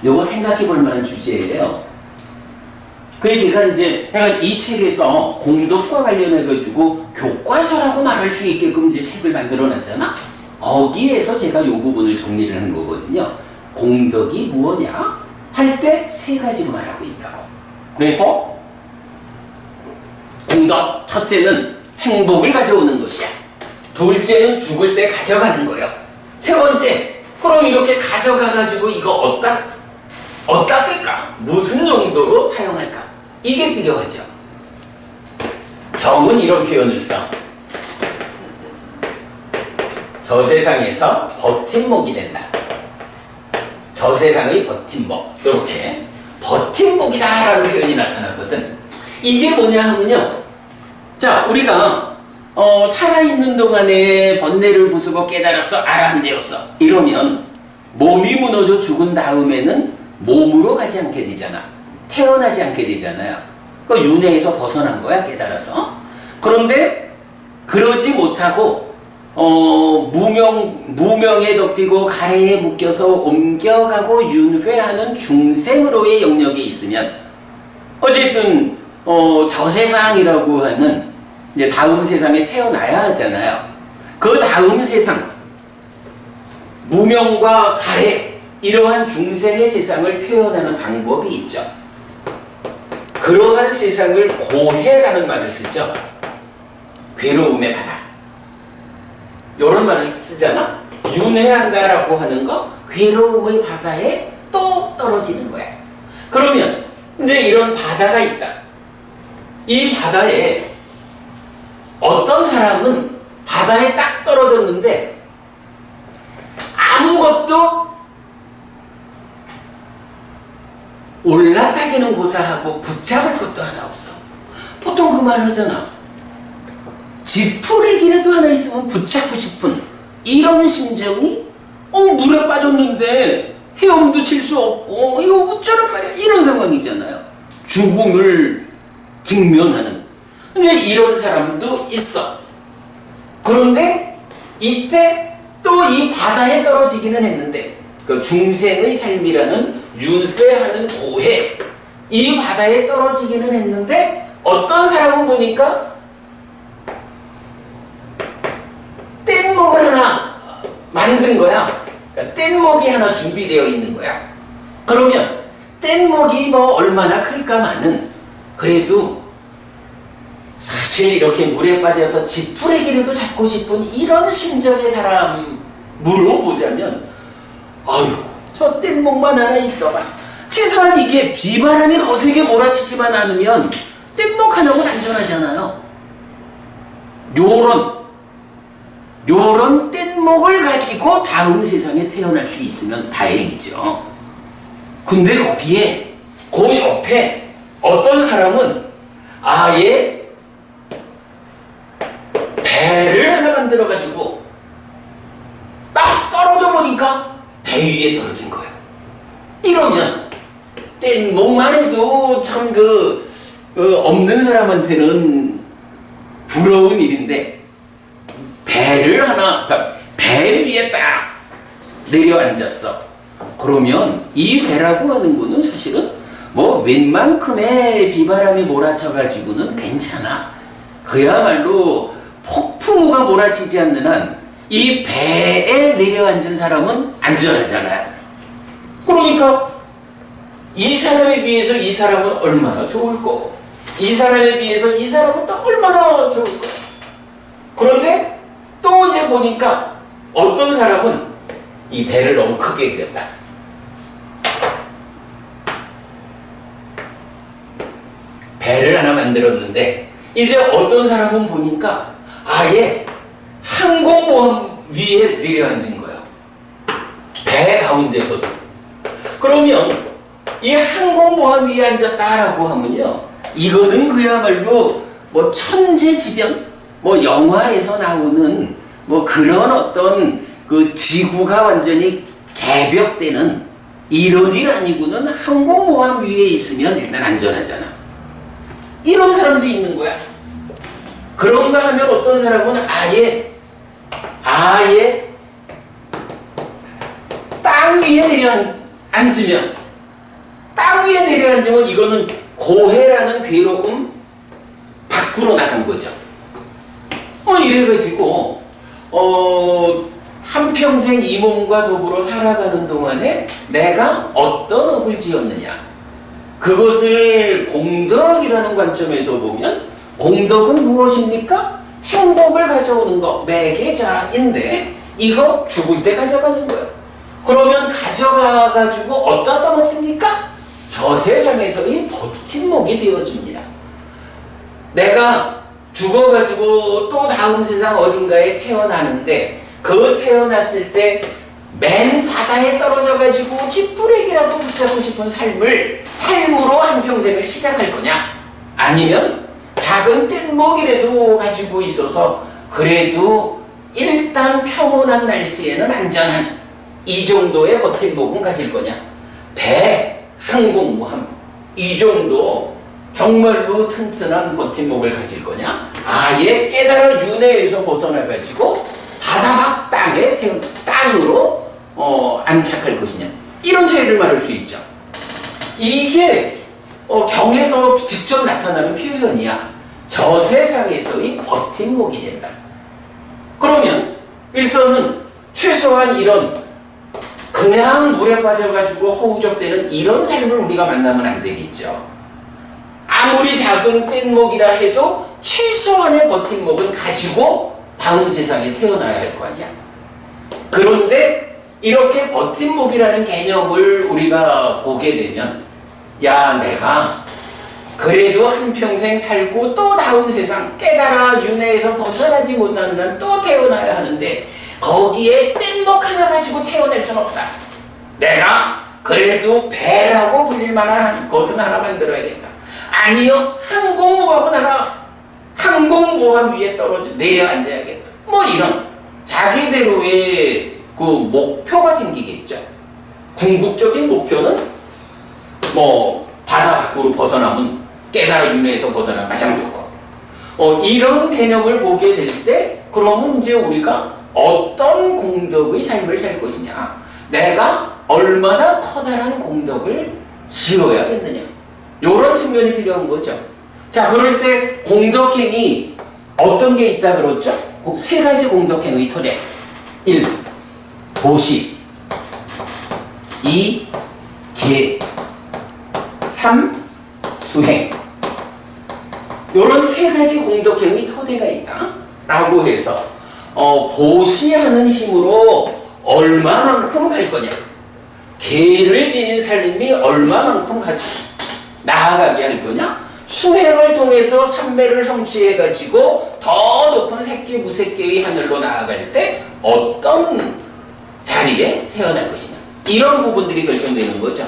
요거 생각해 볼 만한 주제예요. 그래서 제가 이제 이 책에서 공덕과 관련해가지고 교과서라고 말할 수 있게끔 이제 책을 만들어 놨잖아? 거기에서 제가 요 부분을 정리를 한 거거든요. 공덕이 무엇냐? 할 때 세 가지로 말하고 있다고. 그래서 공덕, 첫째는 행복을 가져오는 것이야. 둘째는 죽을 때 가져가는 거예요. 세 번째, 그럼 이렇게 가져가가지고 이거 어디다 쓸까? 무슨 용도로 사용할까? 이게 필요하죠. 경은 이런 표현을 써. 저 세상에서 버팀목이 된다. 저 세상의 버팀목. 이렇게 버팀목이다 라는 표현이 나타나거든. 이게 뭐냐 하면요, 자, 우리가 살아있는 동안에 번뇌를 부수고 깨달았어, 아라한되었어 이러면 몸이 무너져 죽은 다음에는 몸으로 가지 않게 되잖아. 태어나지 않게 되잖아요. 그 윤회에서 벗어난 거야, 깨달아서. 그런데 그러지 못하고 무명에 덮이고 가래에 묶여서 옮겨가고 윤회하는 중생으로의 영역에 있으면 어쨌든 저 세상이라고 하는 이제 다음 세상에 태어나야 하잖아요. 그 다음 세상, 무명과 가래, 이러한 중생의 세상을 표현하는 방법이 있죠. 그러한 세상을 고해라는 말을 쓰죠. 괴로움의 바다. 이런 말을 쓰잖아. 윤회한다라고 하는 거, 괴로움의 바다에 또 떨어지는 거야. 그러면 이제 이런 바다가 있다. 이 바다에 어떤 사람은 바다에 딱 떨어졌는데 아무것도 올라타기는 고사하고 붙잡을 것도 하나 없어. 보통 그 말 하잖아. 지푸레기라도 하나 있으면 붙잡고 싶은 이런 심정이 물에 빠졌는데 헤엄도 칠 수 없고 이거 어쩌란 말이야, 이런 상황이잖아요. 죽음을 직면하는 이제 이런 사람도 있어. 그런데 이때 또 이 바다에 떨어지기는 했는데 그 중생의 삶이라는 윤회하는 고해, 이 바다에 떨어지기는 했는데 어떤 사람은 보니까 뗏목을 하나 만든 거야. 그러니까 뗏목이 하나 준비되어 있는 거야. 그러면 뗏목이 뭐 얼마나 클까마는 그래도 사실 이렇게 물에 빠져서 지푸레기라도 잡고 싶은 이런 심정의 사람으로 보자면 아이고 저 뗏목만 하나 있어봐. 최소한 이게 비바람이 거세게 몰아치지만 않으면 뗏목 하나면 안전하잖아요. 요런 뗏목을 가지고 다음 세상에 태어날 수 있으면 다행이죠. 근데 거기에 그 옆에 어떤 사람은 아예 배를 하나 만들어가지고 딱 떨어져 보니까 배 위에 떨어진 거예요. 이러면 뗏목만 해도 참 없는 사람한테는 부러운 일인데 배를 하나, 그러니까 배 위에 딱 내려앉았어. 그러면 이 배라고 하는 거는 사실은 뭐 웬만큼의 비바람이 몰아쳐가지고는 괜찮아. 그야말로 폭풍우가 몰아치지 않는 한 이 배에 내려앉은 사람은 안전하잖아요. 그러니까 이 사람에 비해서 이 사람은 얼마나 좋을 거고, 이 사람에 비해서 이 사람은 또 얼마나 좋을 거고. 그런데 또 이제 보니까 어떤 사람은 이 배를 너무 크게 그렸다. 배를 하나 만들었는데 이제 어떤 사람은 보니까 아예 항공모함 위에 내려앉은 거야. 배 가운데서도. 그러면 이 항공모함 위에 앉았다라고 하면요, 이거는 그야말로 뭐 천재지변, 뭐 영화에서 나오는 뭐 그런 어떤 그 지구가 완전히 개벽되는 이런 일 아니고는 항공모함 위에 있으면 일단 안전하잖아. 이런 사람도 있는 거야. 그런가 하면 어떤 사람은 아예 땅 위에 내려앉으면, 땅 위에 내려앉으면 이거는 고해라는 괴로움 밖으로 나간 거죠. 이래가지고 한평생 이 몸과 더불어 살아가는 동안에 내가 어떤 업을 지었느냐, 그것을 공덕이라는 관점에서 보면 공덕은 무엇입니까? 행복을 가져오는 거, 매개자인데 이거 죽을 때 가져가는 거예요. 그러면 가져가가지고 어디다 써먹습니까? 저 세상에서의 버팀목이 되어줍니다. 내가 죽어가지고 또 다음 세상 어딘가에 태어나는데 그 태어났을 때 맨 바다에 떨어져가지고 찌푸레기라도 붙잡고 싶은 삶으로 한평생을 시작할 거냐? 아니면 작은 뗏목이라도 가지고 있어서 그래도 일단 평온한 날씨에는 안전한 이 정도의 버팀목은 가질 거냐? 배, 항공모함 이 정도 정말로 튼튼한 버팀목을 가질 거냐? 아예 깨달아 윤회에서 벗어나가지고 바다 밖 땅으로 안착할 것이냐? 이런 차이를 말할 수 있죠. 이게 경에서 직접 나타나는 표현이야. 저 세상에서의 버팀목이 된다. 그러면 일단은 최소한 이런 그냥 물에 빠져가지고 허우적대는 이런 삶을 우리가 만나면 안 되겠죠. 아무리 작은 뗏목이라 해도 최소한의 버팀목은 가지고 다음 세상에 태어나야 할 거 아니야. 그런데 이렇게 버팀목이라는 개념을 우리가 보게 되면, 야, 내가 그래도 한평생 살고 또 다음 세상 깨달아 윤회에서 벗어나지 못하는 한 또 태어나야 하는데 거기에 뗏목 하나 가지고 태어날 순 없다. 내가 그래도 배라고 불릴 만한 것은 하나 만들어야겠다. 아니요, 항공모함 위에 내려앉아야겠다. 뭐 이런 자기대로의 그 목표가 생기겠죠. 궁극적인 목표는 뭐 바다 밖으로 벗어나면 깨달아 윤회에서 벗어나면 가장 좋고, 이런 개념을 보게 될 때 그러면 이제 우리가 어떤 공덕의 삶을 살 것이냐, 내가 얼마나 커다란 공덕을 지어야겠느냐, 이런 측면이 필요한 거죠. 자, 그럴 때 공덕행위 어떤 게 있다 그랬죠? 세 가지 공덕행위 토대. 1. 도시. 2. 계. 3. 수행. 이런 세 가지 공덕행위 토대가 있다 라고 해서 보시하는 힘으로 얼마만큼 갈 거냐, 계를 지닌 삶이 얼마만큼 나아가게 할 거냐, 수행을 통해서 삼매를 성취해가지고 더 높은 색계 무색계의 하늘로 나아갈 때 어떤 자리에 태어날 것이냐, 이런 부분들이 결정되는 거죠.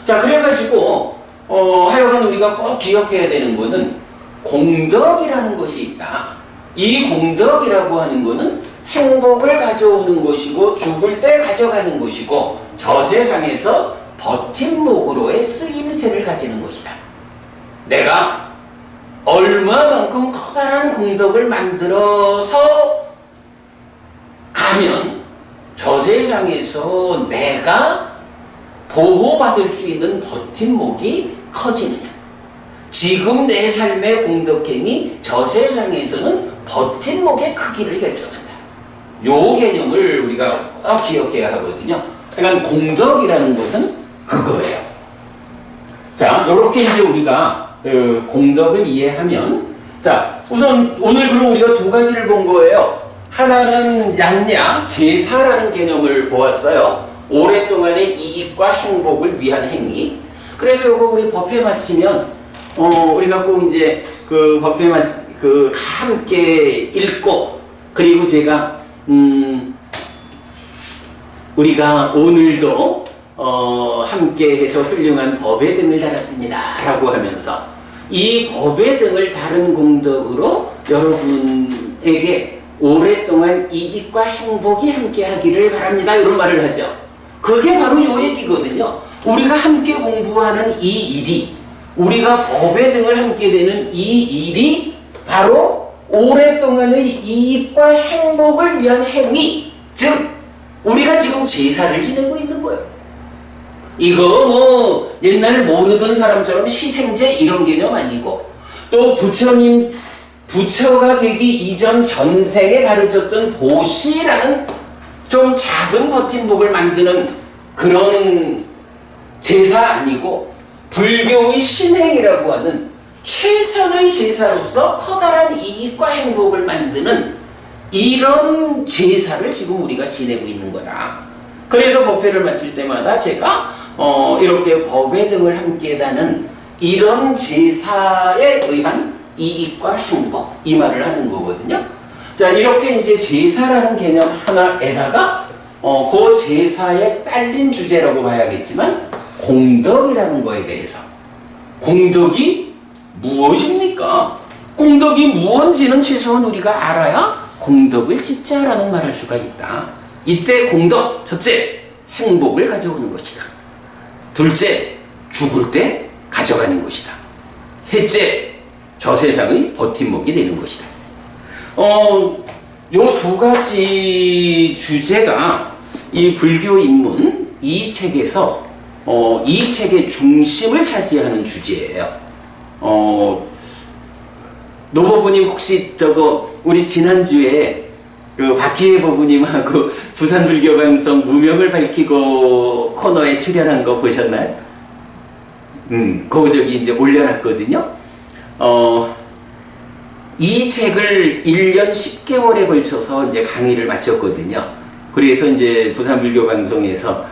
자, 그래가지고 하여간 우리가 꼭 기억해야 되는 거는 공덕이라는 것이 있다. 이 공덕이라고 하는 거는 행복을 가져오는 것이고 죽을 때 가져가는 것이고 저 세상에서 버팀목으로의 쓰임새를 가지는 것이다. 내가 얼마만큼 커다란 공덕을 만들어서 가면 저 세상에서 내가 보호받을 수 있는 버팀목이 커지느냐. 지금 내 삶의 공덕행이 저 세상에서는 버팀목의 크기를 결정한다. 요 개념을 우리가 꼭 기억해야 하거든요. 그러니까 공덕이라는 것은 그거예요. 자, 이렇게 이제 우리가 공덕을 이해하면, 자, 우선 오늘 그럼 우리가 두 가지를 본 거예요. 하나는 양약, 제사라는 개념을 보았어요. 오랫동안의 이익과 행복을 위한 행위. 그래서 이거 우리 법회 마치면, 우리가 꼭 이제 그 법회 함께 읽고, 그리고 제가, 우리가 오늘도 함께 해서 훌륭한 법회 등을 달았습니다 라고 하면서 이 법회 등을 다른 공덕으로 여러분에게 오랫동안 이익과 행복이 함께 하기를 바랍니다 이런 말을 하죠. 그게 바로 요 얘기거든요. 우리가 함께 공부하는 이 일이, 우리가 법회 등을 함께 되는 이 일이 바로 오랫동안의 이익과 행복을 위한 행위, 즉 우리가 지금 제사를 지내고 있는 거예요. 이거 뭐 옛날 모르던 사람처럼 희생제 이런 개념 아니고, 또 부처님 부처가 되기 이전 전생에 가르쳤던 보시라는 좀 작은 버팀목을 만드는 그런 제사 아니고, 불교의 신행이라고 하는 최선의 제사로서 커다란 이익과 행복을 만드는 이런 제사를 지금 우리가 지내고 있는 거다. 그래서 법회를 마칠 때마다 제가 이렇게 법회 등을 함께 다는 이런 제사에 의한 이익과 행복, 이 말을 하는 거거든요. 자, 이렇게 이제 제사라는 개념 하나에다가 그 제사에 딸린 주제라고 봐야겠지만 공덕이라는 거에 대해서, 공덕이 무엇입니까? 공덕이 무엇인지는 최소한 우리가 알아야 공덕을 짓자라는 말할 수가 있다. 이때 공덕, 첫째, 행복을 가져오는 것이다. 둘째, 죽을 때 가져가는 것이다. 셋째, 저 세상의 버팀목이 되는 것이다. 요 두 가지 주제가 이 불교 입문 이 책에서 이 책의 중심을 차지하는 주제예요. 노보부님 혹시 우리 지난주에 그 박희애 보부님하고 부산불교방송 무명을 밝히고 코너에 출연한 거 보셨나요? 그거 이제 올려놨거든요. 이 책을 1년 10개월에 걸쳐서 이제 강의를 마쳤거든요. 그래서 이제 부산불교방송에서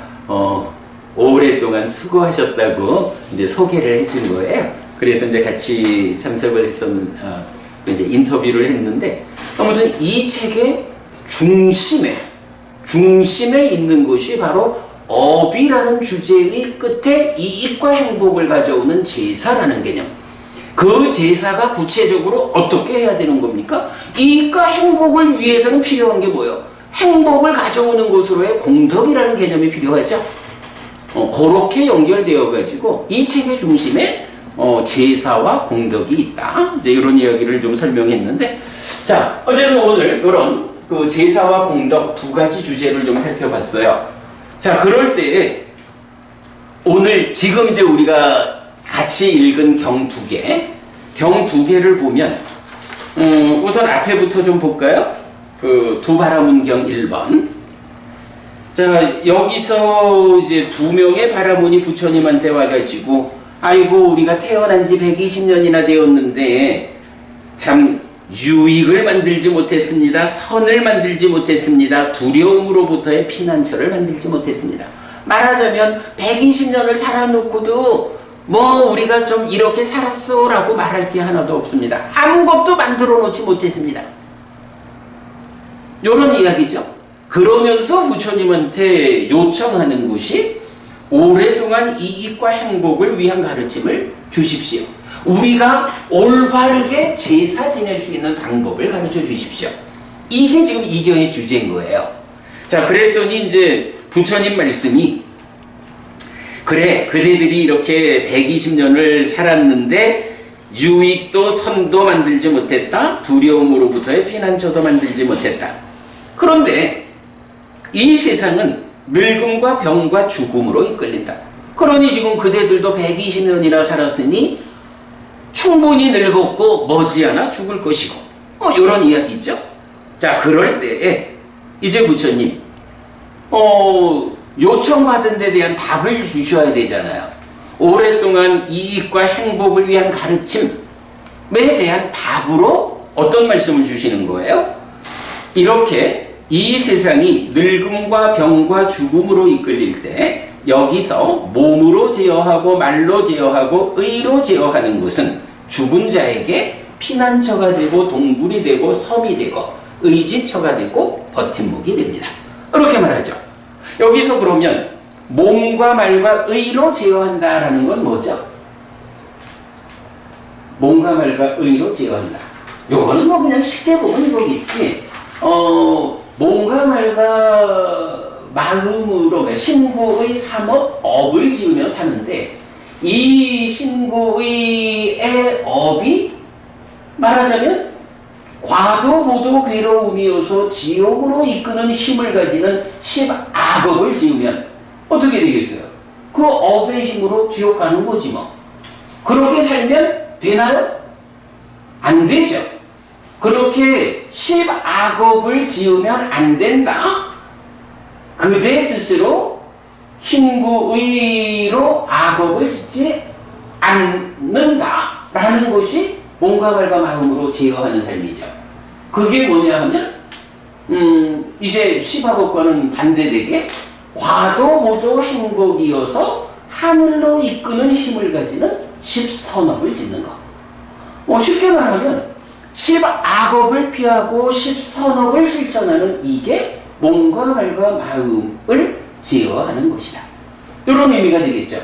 오랫동안 수고하셨다고 이제 소개를 해준 거예요. 그래서 이제 같이 참석을 했었는, 이제 인터뷰를 했는데, 아무튼 이 책의 중심에 있는 것이 바로 업이라는 주제의 끝에 이익과 행복을 가져오는 제사라는 개념. 그 제사가 구체적으로 어떻게 해야 되는 겁니까? 이익과 행복을 위해서는 필요한 게 뭐예요? 행복을 가져오는 것으로의 공덕이라는 개념이 필요하죠. 그렇게 연결되어 가지고 이 책의 중심에 제사와 공덕이 있다. 이제 이런 이야기를 좀 설명했는데, 자, 어쨌든 오늘 이런 그 제사와 공덕 두 가지 주제를 좀 살펴봤어요. 자, 그럴 때 오늘 지금 이제 우리가 같이 읽은 경 두 개를 보면, 우선 앞에부터 좀 볼까요? 그 두바라문경 1번. 자, 여기서 이제 두 명의 바라문이 부처님한테 와가지고, 아이고, 우리가 태어난 지 120년이나 되었는데, 참, 유익을 만들지 못했습니다. 선을 만들지 못했습니다. 두려움으로부터의 피난처를 만들지 못했습니다. 말하자면, 120년을 살아놓고도, 우리가 좀 이렇게 살았어 라고 말할 게 하나도 없습니다. 아무것도 만들어 놓지 못했습니다. 요런 이야기죠. 그러면서 부처님한테 요청하는 것이 오랫동안 이익과 행복을 위한 가르침을 주십시오. 우리가 올바르게 제사 지낼 수 있는 방법을 가르쳐 주십시오. 이게 지금 이경의 주제인 거예요. 자, 그랬더니 이제 부처님 말씀이, 그래, 그대들이 이렇게 120년을 살았는데 유익도 선도 만들지 못했다. 두려움으로부터의 피난처도 만들지 못했다. 그런데 이 세상은 늙음과 병과 죽음으로 이끌린다. 그러니 지금 그대들도 120년이나 살았으니 충분히 늙었고 머지않아 죽을 것이고, 이런 이야기죠. 자, 그럴 때에 이제 부처님 요청받은 데 대한 답을 주셔야 되잖아요. 오랫동안 이익과 행복을 위한 가르침에 대한 답으로 어떤 말씀을 주시는 거예요? 이렇게 이 세상이 늙음과 병과 죽음으로 이끌릴 때 여기서 몸으로 제어하고 말로 제어하고 의로 제어하는 것은 죽은 자에게 피난처가 되고 동굴이 되고 섬이 되고 의지처가 되고 버팀목이 됩니다. 이렇게 말하죠. 여기서 그러면 몸과 말과 의로 제어한다라는 건 뭐죠? 몸과 말과 의로 제어한다. 요거는 뭐 그냥 쉽게 보면 이거겠지. 몸과 말과 마음으로 신구의 삼업, 업을 지으며 사는데 이 신구의 업이 말하자면 과도보도 괴로움이어서 지옥으로 이끄는 힘을 가지는 10악업을 지으면 어떻게 되겠어요? 그 업의 힘으로 지옥 가는 거지 뭐. 그렇게 살면 되나요? 안 되죠. 그렇게 10악업을 지으면 안 된다. 그대 스스로 신구의로 악업을 짓지 않는다라는 것이 몸과 말과 마음으로 제어하는 삶이죠. 그게 뭐냐 하면 이제 10악업과는 반대되게 과도보도 행복이어서 하늘로 이끄는 힘을 가지는 10선업을 짓는 거. 쉽게 말하면 10악업을 피하고 10선업을 실천하는 이게 몸과 말과 마음을 제어하는 것이다. 이런 의미가 되겠죠.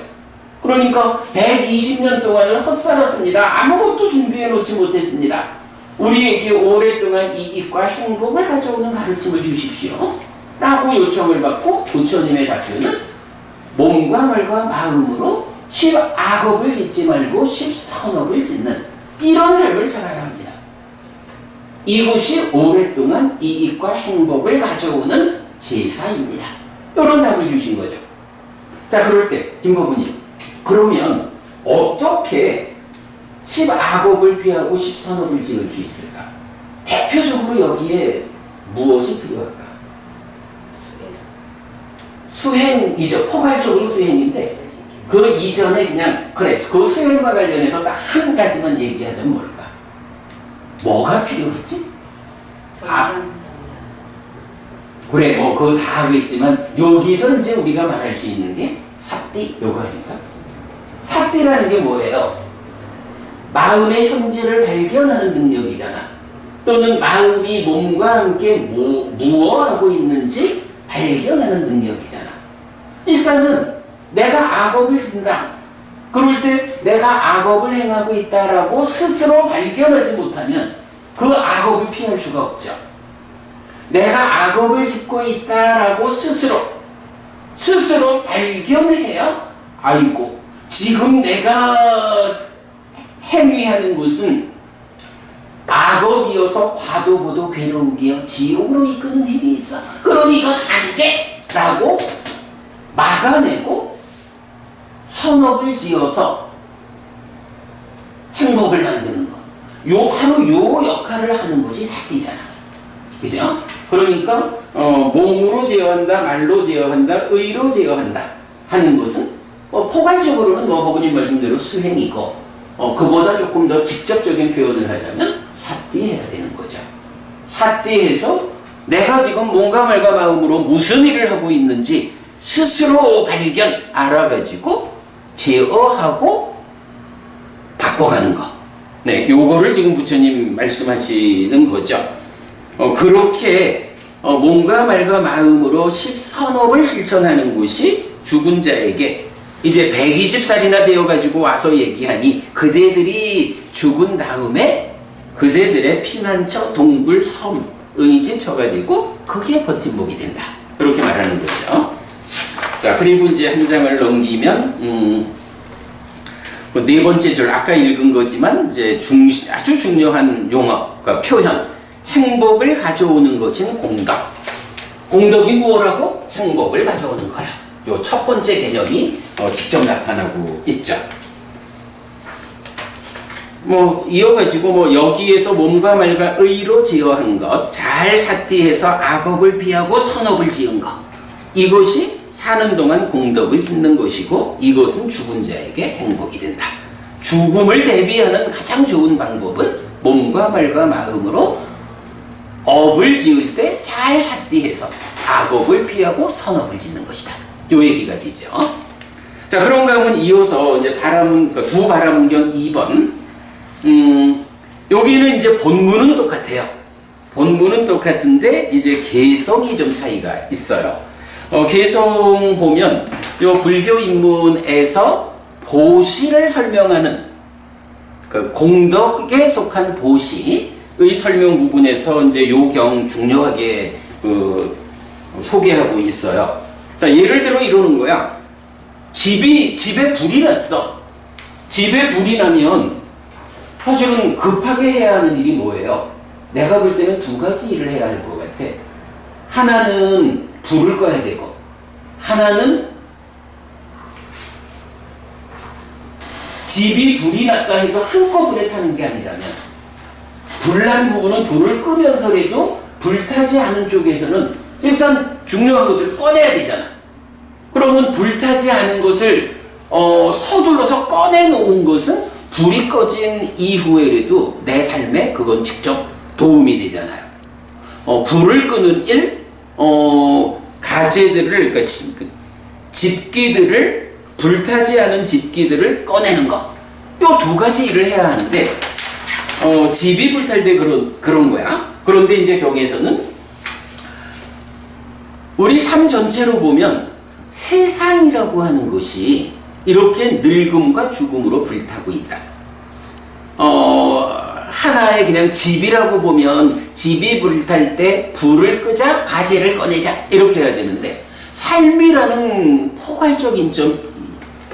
그러니까 120년 동안을 헛살았습니다. 아무것도 준비해 놓지 못했습니다. 우리에게 오랫동안 이익과 행복을 가져오는 가르침을 주십시오. 라고 요청을 받고 부처님의 답변은 몸과 말과 마음으로 10악업을 짓지 말고 10선업을 짓는 이런 삶을 살아야 합니다. 이것이 오랫동안 이익과 행복을 가져오는 제사입니다. 이런 답을 주신 거죠. 자, 그럴 때 김법부님, 그러면 어떻게 10악업을 피하고 10선업을 지을 수 있을까? 대표적으로 여기에 무엇이 필요할까? 수행이죠. 포괄적으로 수행인데 그 이전에 그냥 그래, 그 수행과 관련해서 딱 한 가지만 얘기하자면 뭘까? 뭐가 필요했지? 그래, 뭐 그거 다 하겠지만 여기서 이제 우리가 말할 수 있는 게 사띠, 요거 아닐까? 사띠라는 게 뭐예요? 마음의 현재를 발견하는 능력이잖아. 또는 마음이 몸과 함께 무엇하고 있는지 발견하는 능력이잖아. 일단은 내가 악업을 짓는다. 그럴 때 내가 악업을 행하고 있다라고 스스로 발견하지 못하면 그 악업을 피할 수가 없죠. 내가 악업을 짓고 있다라고 스스로 발견해야 아이고 지금 내가 행위하는 것은 악업이어서 과도보도 괴로움이여 지옥으로 이끄는 힘이 있어. 그러니 이건 안 돼! 라고 막아내고 선업을 지어서 행복을 만드는 것. 바로 요 역할을 하는 것이 사띠잖아. 그죠? 그러니까 몸으로 제어한다, 말로 제어한다, 의로 제어한다 하는 것은 포괄적으로는 버부님 말씀대로 수행이고 그보다 조금 더 직접적인 표현을 하자면 사띠해야 되는 거죠. 사띠해서 내가 지금 몸과 말과 마음으로 무슨 일을 하고 있는지 스스로 발견, 알아가지고 제어하고 바꿔가는 거. 네, 요거를 지금 부처님 말씀하시는 거죠. 그렇게 몸과 말과 마음으로 10선업을 실천하는 것이 죽은 자에게 이제 120살이나 되어가지고 와서 얘기하니 그대들이 죽은 다음에 그대들의 피난처, 동굴, 섬, 의진처가 되고 그게 버팀목이 된다. 이렇게 말하는 거죠. 자, 그리고 이제 한 장을 넘기면 네 번째 줄 아까 읽은 거지만 이제 아주 중요한 용어, 그러니까 표현, 행복을 가져오는 것은 공덕. 공덕이 무엇라고? 행복을 가져오는 거야. 요 첫 번째 개념이 직접 나타나고 있죠. 이어가지고 여기에서 몸과 말과 의로 제어한 것, 잘 삿디해서 악업을 피하고 선업을 지은 것, 이것이 사는 동안 공덕을 짓는 것이고 이것은 죽은 자에게 행복이 된다. 죽음을 대비하는 가장 좋은 방법은 몸과 말과 마음으로 업을 지을 때 잘 삿디해서 악업을 피하고 선업을 짓는 것이다. 요 얘기가 되죠. 자, 그런가 하면 이어서 이제 두 바라문경 2번. 여기는 이제 본문은 똑같아요. 본문은 똑같은데 이제 개성이 좀 차이가 있어요. 개성 보면 요 불교 인문에서 보시를 설명하는 그 공덕에 속한 보시의 설명 부분에서 이제 요 경 중요하게 소개하고 있어요. 자, 예를 들어 이러는 거야. 집에 불이 났어. 집에 불이 나면 사실은 급하게 해야 하는 일이 뭐예요? 내가 볼 때는 두 가지 일을 해야 할 것 같아. 하나는 불을 꺼야 되고, 하나는 집이 불이 났다 해도 한꺼번에 타는 게 아니라면, 불난 부분은 불을 끄면서라도 불타지 않은 쪽에서는 일단 중요한 것을 꺼내야 되잖아. 그러면 불타지 않은 것을 서둘러서 꺼내놓은 것은 불이 꺼진 이후에라도 내 삶에 그건 직접 도움이 되잖아요. 불을 끄는 일, 가재들을, 그러니까 집기들을, 불타지 않은 집기들을 꺼내는 것. 요 두 가지 일을 해야 하는데, 집이 불탈 때 그런 거야. 그런데 이제 경에서는 우리 삶 전체로 보면 세상이라고 하는 것이 이렇게 늙음과 죽음으로 불타고 있다. 하나의 그냥 집이라고 보면 집이 불탈 때 불을 끄자, 가재를 꺼내자 이렇게 해야 되는데, 삶이라는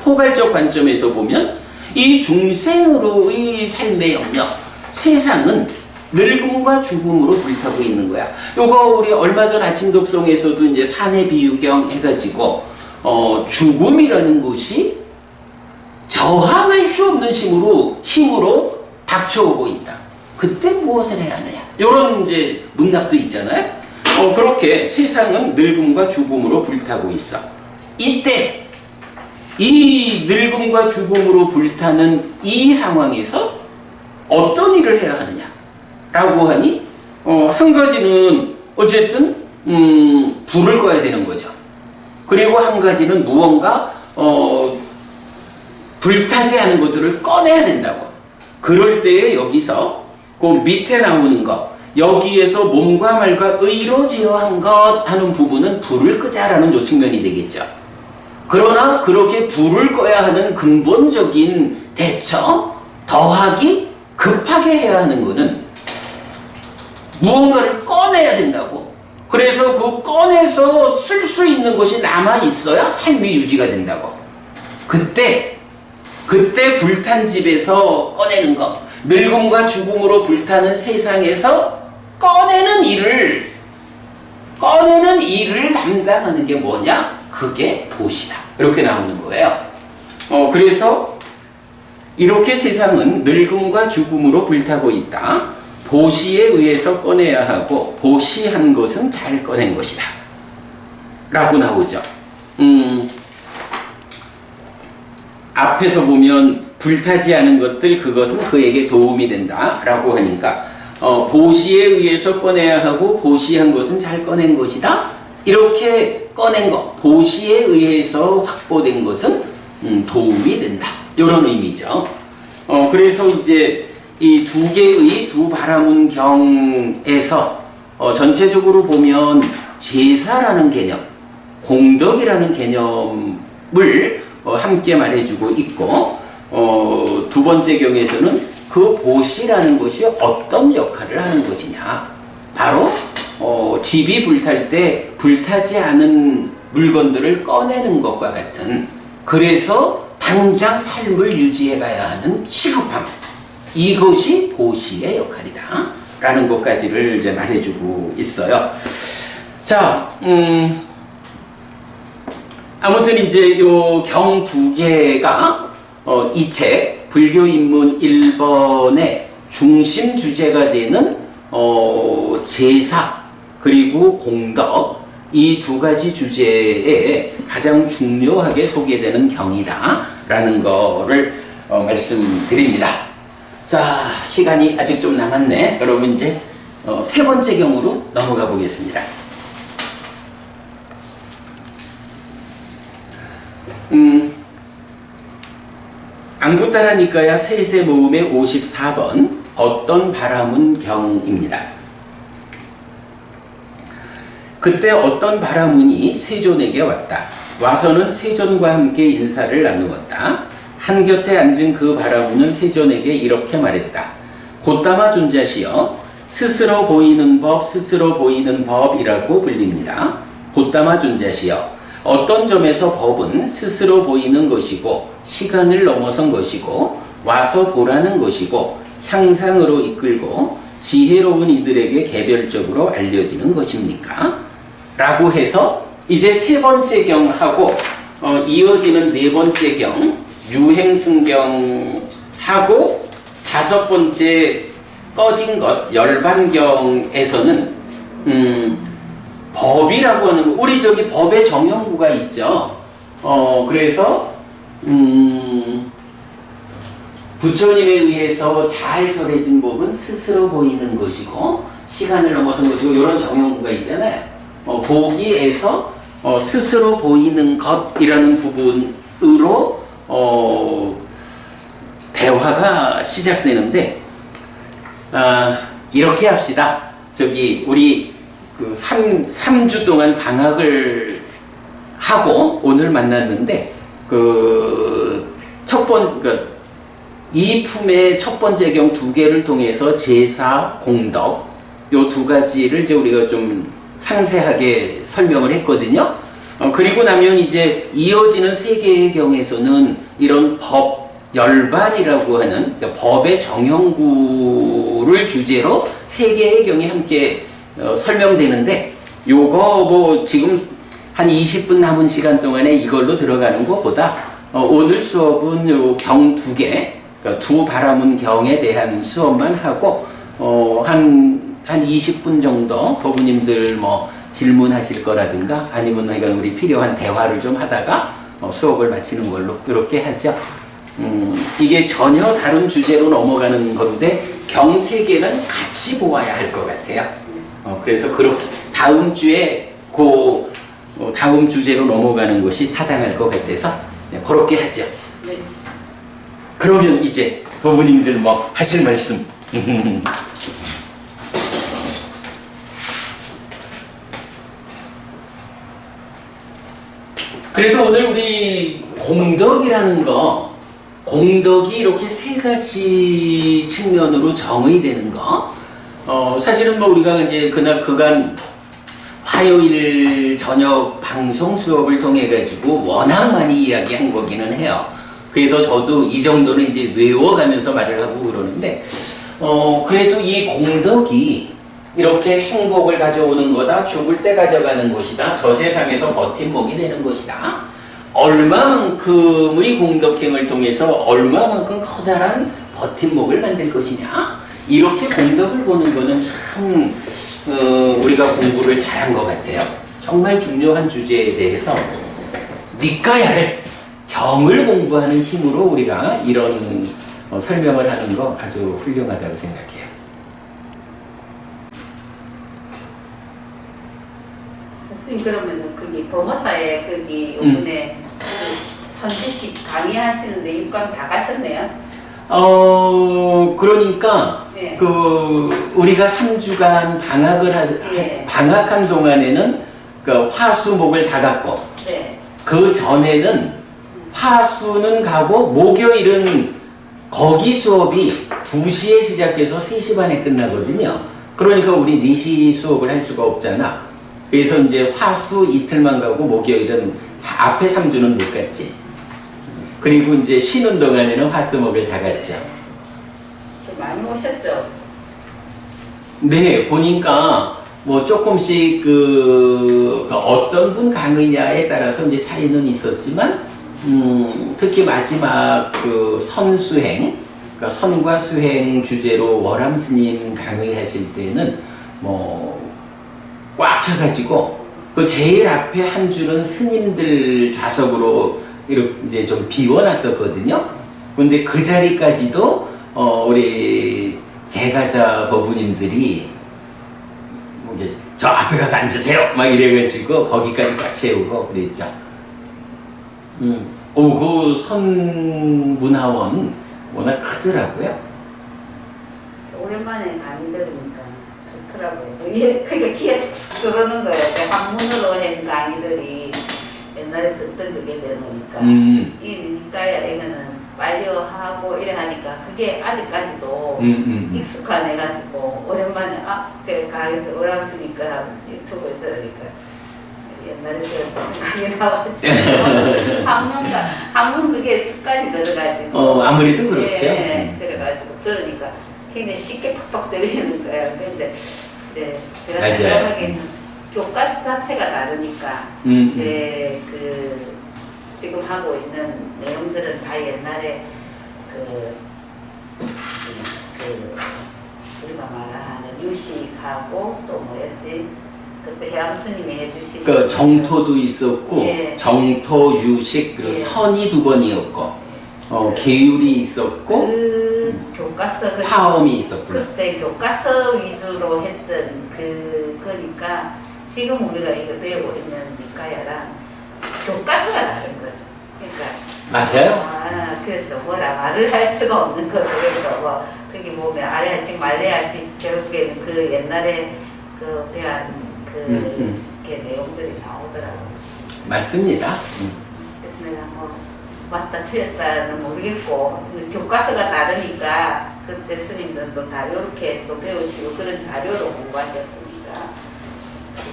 포괄적 관점에서 보면 이 중생으로의 삶의 영역, 세상은 늙음과 죽음으로 불타고 있는 거야. 요거 우리 얼마 전 아침 독송에서도 이제 산해 비유경 해가지고 죽음이라는 것이 저항할 수 없는 힘으로 닥쳐오고 있다. 그때 무엇을 해야 하느냐? 요런 이제 문답도 있잖아요. 그렇게 세상은 늙음과 죽음으로 불타고 있어. 이때 이 늙음과 죽음으로 불타는 이 상황에서 어떤 일을 해야 하느냐? 라고 하니 한 가지는 어쨌든 불을 꺼야 되는 거죠. 그리고 한 가지는 무언가 불타지 않은 것들을 꺼내야 된다고. 그럴 때에 여기서 그 밑에 나오는 것, 여기에서 몸과 말과 의로 제어한 것 하는 부분은 불을 끄자라는 요 측면이 되겠죠. 그러나 그렇게 불을 꺼야 하는 근본적인 대처, 더하기, 급하게 해야 하는 것은 무언가를 꺼내야 된다고. 그래서 그 꺼내서 쓸 수 있는 것이 남아있어야 삶이 유지가 된다고. 그때 불탄 집에서 꺼내는 것, 늙음과 죽음으로 불타는 세상에서 꺼내는 일을 담당하는 게 뭐냐? 그게 보시다. 이렇게 나오는 거예요. 그래서 이렇게 세상은 늙음과 죽음으로 불타고 있다. 보시에 의해서 꺼내야 하고 보시한 것은 잘 꺼낸 것이다. 라고 나오죠. 앞에서 보면 불타지 않은 것들, 그것은 그에게 도움이 된다 라고 하니까 보시에 의해서 꺼내야 하고 보시한 것은 잘 꺼낸 것이다. 이렇게 꺼낸 것, 보시에 의해서 확보된 것은 도움이 된다. 이런 의미죠. 그래서 이제 이 두 개의 두 바라문경에서 전체적으로 보면 제사라는 개념, 공덕이라는 개념 함께 말해주고 있고, 두 번째 경에서는 그 보시라는 것이 어떤 역할을 하는 것이냐. 바로 집이 불탈 때 불타지 않은 물건들을 꺼내는 것과 같은, 그래서 당장 삶을 유지해 가야 하는 시급함, 이것이 보시의 역할이다 라는 것까지를 이제 말해주고 있어요. 자, 아무튼 이제 요 경 두 개가 이 책 불교 입문 1번의 중심 주제가 되는 제사 그리고 공덕, 이 두 가지 주제에 가장 중요하게 소개되는 경이다 라는 거를 말씀드립니다. 자, 시간이 아직 좀 남았네. 그러면 이제 세 번째 경으로 넘어가 보겠습니다. 안구따라니까야 세세 모음의 54번 어떤 바람은 경입니다. 그때 어떤 바라문이 세존에게 왔다. 와서는 세존과 함께 인사를 나누었다. 한 곁에 앉은 그 바라문은 세존에게 이렇게 말했다. 곧다마 존자시여, 스스로 보이는 법, 스스로 보이는 법이라고 불립니다. 곧다마 존자시여, 어떤 점에서 법은 스스로 보이는 것이고 시간을 넘어선 것이고 와서 보라는 것이고 향상으로 이끌고 지혜로운 이들에게 개별적으로 알려지는 것입니까? 라고 해서 이제 세 번째 경하고 이어지는 네 번째 경 유행승경하고 다섯 번째 꺼진 것 열반경에서는 법이라고 하는, 우리 저기 법의 정형구가 있죠. 그래서 부처님에 의해서 잘 설해진 법은 스스로 보이는 것이고 시간을 넘어선 것이고, 이런 정형구가 있잖아요. 거기에서 스스로 보이는 것이라는 부분으로 대화가 시작되는데, 이렇게 합시다. 저기 우리 그 3주 동안 방학을 하고 오늘 만났는데, 이 품의 첫 번째 경 두 개를 통해서 제사, 공덕, 요 두 가지를 이제 우리가 좀 상세하게 설명을 했거든요. 그리고 나면 이제 이어지는 세 개의 경에서는 이런 법, 열반이라고 하는, 그러니까 법의 정형구를 주제로 세 개의 경이 함께 설명되는데, 요거 뭐 지금 한 20분 남은 시간 동안에 이걸로 들어가는 것보다 오늘 수업은 요 경 두 개, 그러니까 두 바라문 경에 대한 수업만 하고 한 20분 정도 법우님들 뭐 질문하실 거라든가 아니면 우리 필요한 대화를 좀 하다가 수업을 마치는 걸로 그렇게 하죠. 이게 전혀 다른 주제로 넘어가는 건데 경 세 개는 같이 보아야 할 것 같아요. 그래서 그렇게 다음 주에 다음 주제로 넘어가는 것이 타당할 것 같아서 그렇게 하죠. 네. 그러면 이제 법우님들 뭐 하실 말씀. 그래도 오늘 우리 공덕이라는 거, 공덕이 이렇게 세 가지 측면으로 정의되는 거, 사실은 뭐 우리가 이제 그간 화요일 저녁 방송 수업을 통해 가지고 워낙 많이 이야기한 거기는 해요. 그래서 저도 이 정도는 이제 외워가면서 말을 하고 그러는데, 그래도 이 공덕이 이렇게 행복을 가져오는 거다, 죽을 때 가져가는 것이다, 저 세상에서 버팀목이 되는 것이다, 얼마만큼의 공덕행을 통해서 얼마만큼 커다란 버팀목을 만들 것이냐, 이렇게 공덕을 보는 거는 참 우리가 공부를 잘한 것 같아요. 정말 중요한 주제에 대해서 니까야를, 경을 공부하는 힘으로 우리가 이런 설명을 하는 거 아주 훌륭하다고 생각해요. 선생님, 그러면은 거기 범어사에 거기 요번에 선지식 강의하시는데 입관 다 가셨네요? 그러니까 네. 우리가 3주간 네. 방학한 동안에는 화수목을 다 갔고, 네. 그 전에는 화수는 가고 목요일은 거기 수업이 2시에 시작해서 3시 반에 끝나거든요. 그러니까 우리 4시 수업을 할 수가 없잖아. 그래서 이제 화수 이틀만 가고 목요일은 앞에 3주는 못 갔지. 그리고 이제 쉬는 동안에는 화수목을 다 갔죠. 많이 오셨죠? 네, 보니까 뭐 조금씩 그 어떤 분 강의냐에 따라서 이제 차이는 있었지만, 특히 마지막 그 선수행, 그러니까 선과 수행 주제로 월암 스님 강의하실 때는 뭐 꽉 차가지고 그 제일 앞에 한 줄은 스님들 좌석으로 이렇게 이제 좀 비워놨었거든요. 근데 그 자리까지도 우리 제가자 법부님들이 뭐 이제 저 앞에 가서 앉으세요 막 이래가지고 거기까지 꽉 채우고 그랬죠. 그 선문화원 워낙 크더라고요. 오랜만에 강의 들으니까 좋더라고요. 그게 귀에 쑥쑥 들어오는 거예요. 학문으로 한 강의들이 옛날에 듣던 그게 되니까 이니까야 이거는 빨리 하고 이래 하니까 그게 아직까지도 익숙하네가지고 오랜만에 그래 강에서 오라왔으니까 유튜브에 들으니까 옛날에 무슨 강의 나와가지고 학문 그게 습관이 들어가지고 아무래도 그렇죠. 예, 그래가지고 들으니까 굉장히 쉽게 팍팍 들리는 거예요. 근데 제가 맞아요. 생각하기에는 교과서 자체가 다르니까 이제 그 지금 하고 있는 내용들은 다 옛날에 우리가 말하는 유식하고 또 뭐였지? 그때 해암 스님이 해주신 그 정토도 있었고, 예. 정토, 유식, 그리고 예. 선이 2번이었고, 계율이 있었고, 교과서 화엄이 있었구나. 그때 교과서 위주로 했던 그러니까 지금 우리가 이거 배우고 있는 니까야랑 교과서가 다른 거죠. 그러니까 맞아요. 그래서 뭐라 말을 할 수가 없는 거죠. 그래서 뭐 거기 보면 아래하식 말레하식 결국에는 그 옛날에 그 대한 그 내용들이 나오더라고요. 맞습니다. 그래서 내가 뭐 맞다 틀렸다는 모르겠고 교과서가 다르니까 그때 스님들도 다 이렇게 또 배우시고 그런 자료로 공부하셨으니까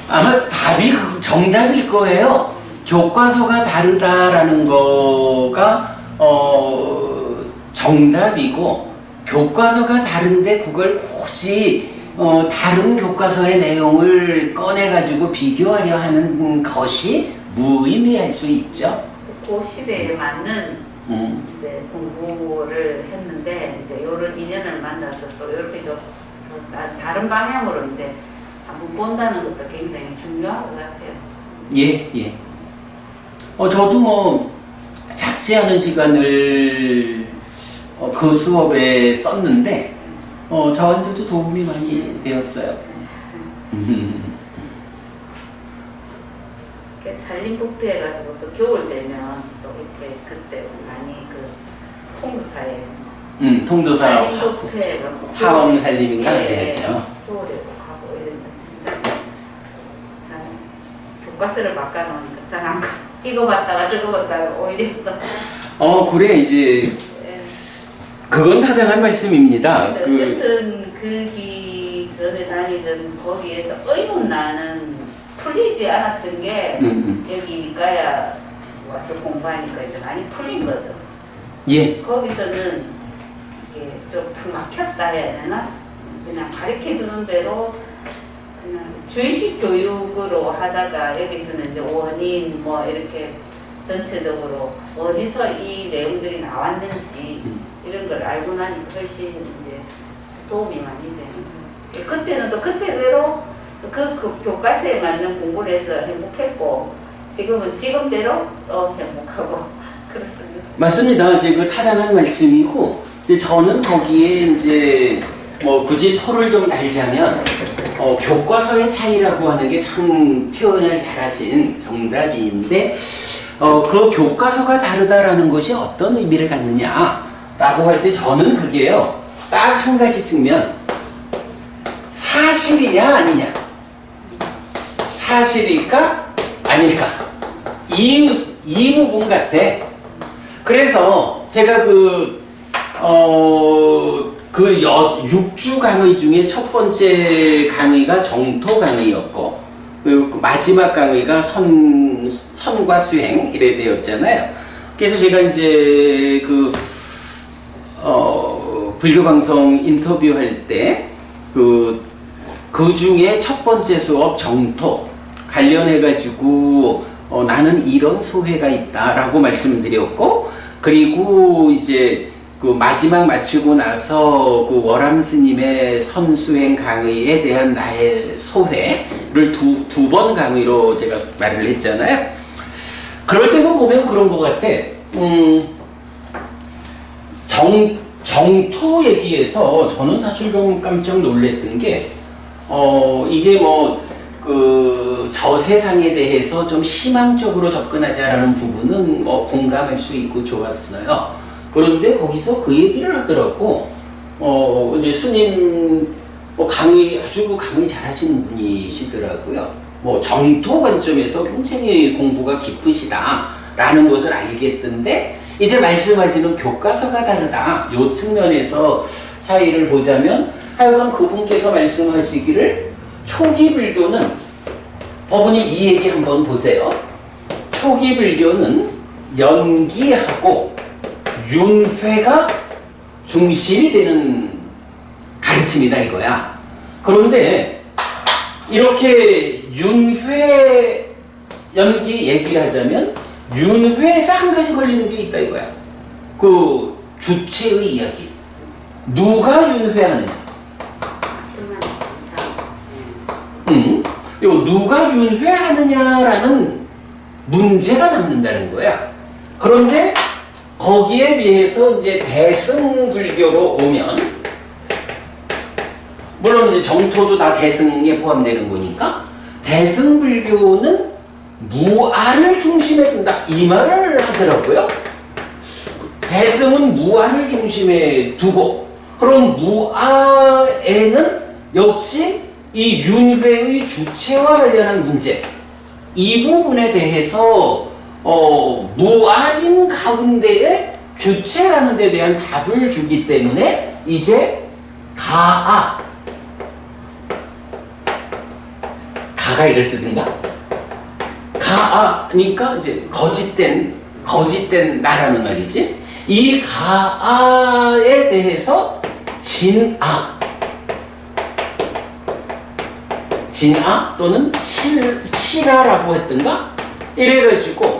아마 답이 정답일 거예요. 교과서가 다르다라는 거가 정답이고, 교과서가 다른데 그걸 굳이 다른 교과서의 내용을 꺼내가지고 비교하려 하는 것이 무의미할 수 있죠. 그 시대에 맞는 이제 공부를 했는데 이제 이런 인연을 만나서 또 이렇게 좀 다른 방향으로 이제 한번 본다는 것도 굉장히 중요한 것 같아요. 예. 저도 뭐 작지 않은 시간을 그 수업에 썼는데 저한테도 도움이 많이 되었어요. 산림부패 해가지고 또 겨울 되면 또 이렇게 그때 많이 그 통도사에 통도사 산림부패 화엄 살림인가 그래야죠. 겨울에도 가고 이랬는데 참 교과서를 바꿔놓으니까 잘 안 가. 이거 봤다가 저거 봤다가 오히려 또 그래 이제 그건 타당한 말씀입니다. 어쨌든 거기 전에 다니던 거기에서 의문 나는 풀리지 않았던 게 여기 니까야 와서 공부하니까 이제 많이 풀린 거죠. 예. 거기서는 이게 좀 막혔다 해야 되나? 그냥 가르쳐 주는 대로 그냥 주의식 교육으로 하다가 여기서는 이제 원인 뭐 이렇게 전체적으로 어디서 이 내용들이 나왔는지 이런 걸 알고 나니 훨씬 이제 도움이 많이 되는 거예요. 그때는 또 그때대로 그 교과서에 맞는 공부를 해서 행복했고 지금은 지금대로 또 행복하고 그렇습니다. 맞습니다. 이제 그 타당한 말씀이고, 이제 저는 거기에 이제 뭐 굳이 토를 좀 달자면 교과서의 차이라고 하는 게 참 표현을 잘하신 정답인데, 그 교과서가 다르다라는 것이 어떤 의미를 갖느냐라고 할 때 저는 그게요, 딱 한 가지 측면, 사실이냐 아니냐, 사실일까 아닐까, 이 부분 같아. 그래서 제가 육주 강의 중에 첫 번째 강의가 정토 강의였고, 그 마지막 강의가 선과 수행 이래 되었잖아요. 그래서 제가 이제 불교방송 인터뷰할 때 그 중에 첫 번째 수업 정토 관련해가지고 나는 이런 소회가 있다라고 말씀을 드렸고, 그리고 이제 그 마지막 마치고 나서 그 월암 스님의 선수행 강의에 대한 나의 소회를 두 번 강의로 제가 말을 했잖아요. 그럴 때도 보면 그런 것 같아. 정토 얘기에서 저는 사실 좀 깜짝 놀랐던 게, 이게 저 세상에 대해서 좀 희망적으로 접근하자라는 부분은 공감할 수 있고 좋았어요. 그런데 거기서 그 얘기를 하더라고. 이제 스님 아주 강의 잘하시는 분이시더라고요. 정토 관점에서 굉장히 공부가 깊으시다라는 것을 알겠던데, 이제 말씀하시는 교과서가 다르다. 요 측면에서 차이를 보자면, 하여간 그분께서 말씀하시기를 초기 불교는, 법은님 이 얘기 한번 보세요. 초기 불교는 연기하고 윤회가 중심이 되는 가르침이다 이거야. 그런데 이렇게 윤회 연기 얘기를 하자면 윤회에서 한 가지 걸리는 게 있다 이거야. 그 주체의 이야기. 누가 윤회하느냐. 요 누가 윤회하느냐라는 문제가 남는다는 거야. 그런데 거기에 비해서 이제 대승불교로 오면, 물론 이제 정토도 다 대승에 포함되는 거니까, 대승불교는 무아를 중심에 둔다 이 말을 하더라고요. 대승은 무아를 중심에 두고, 그럼 무아에는 역시 이 윤회의 주체와 관련한 문제, 이 부분에 대해서 무아인 가운데에 주체라는 데 대한 답을 주기 때문에 이제 가가 이를 쓰든가, 가아니까 이제 거짓된 나라는 말이지. 이 가아에 대해서 진아 또는 칠아라고 했던가 이래가지고,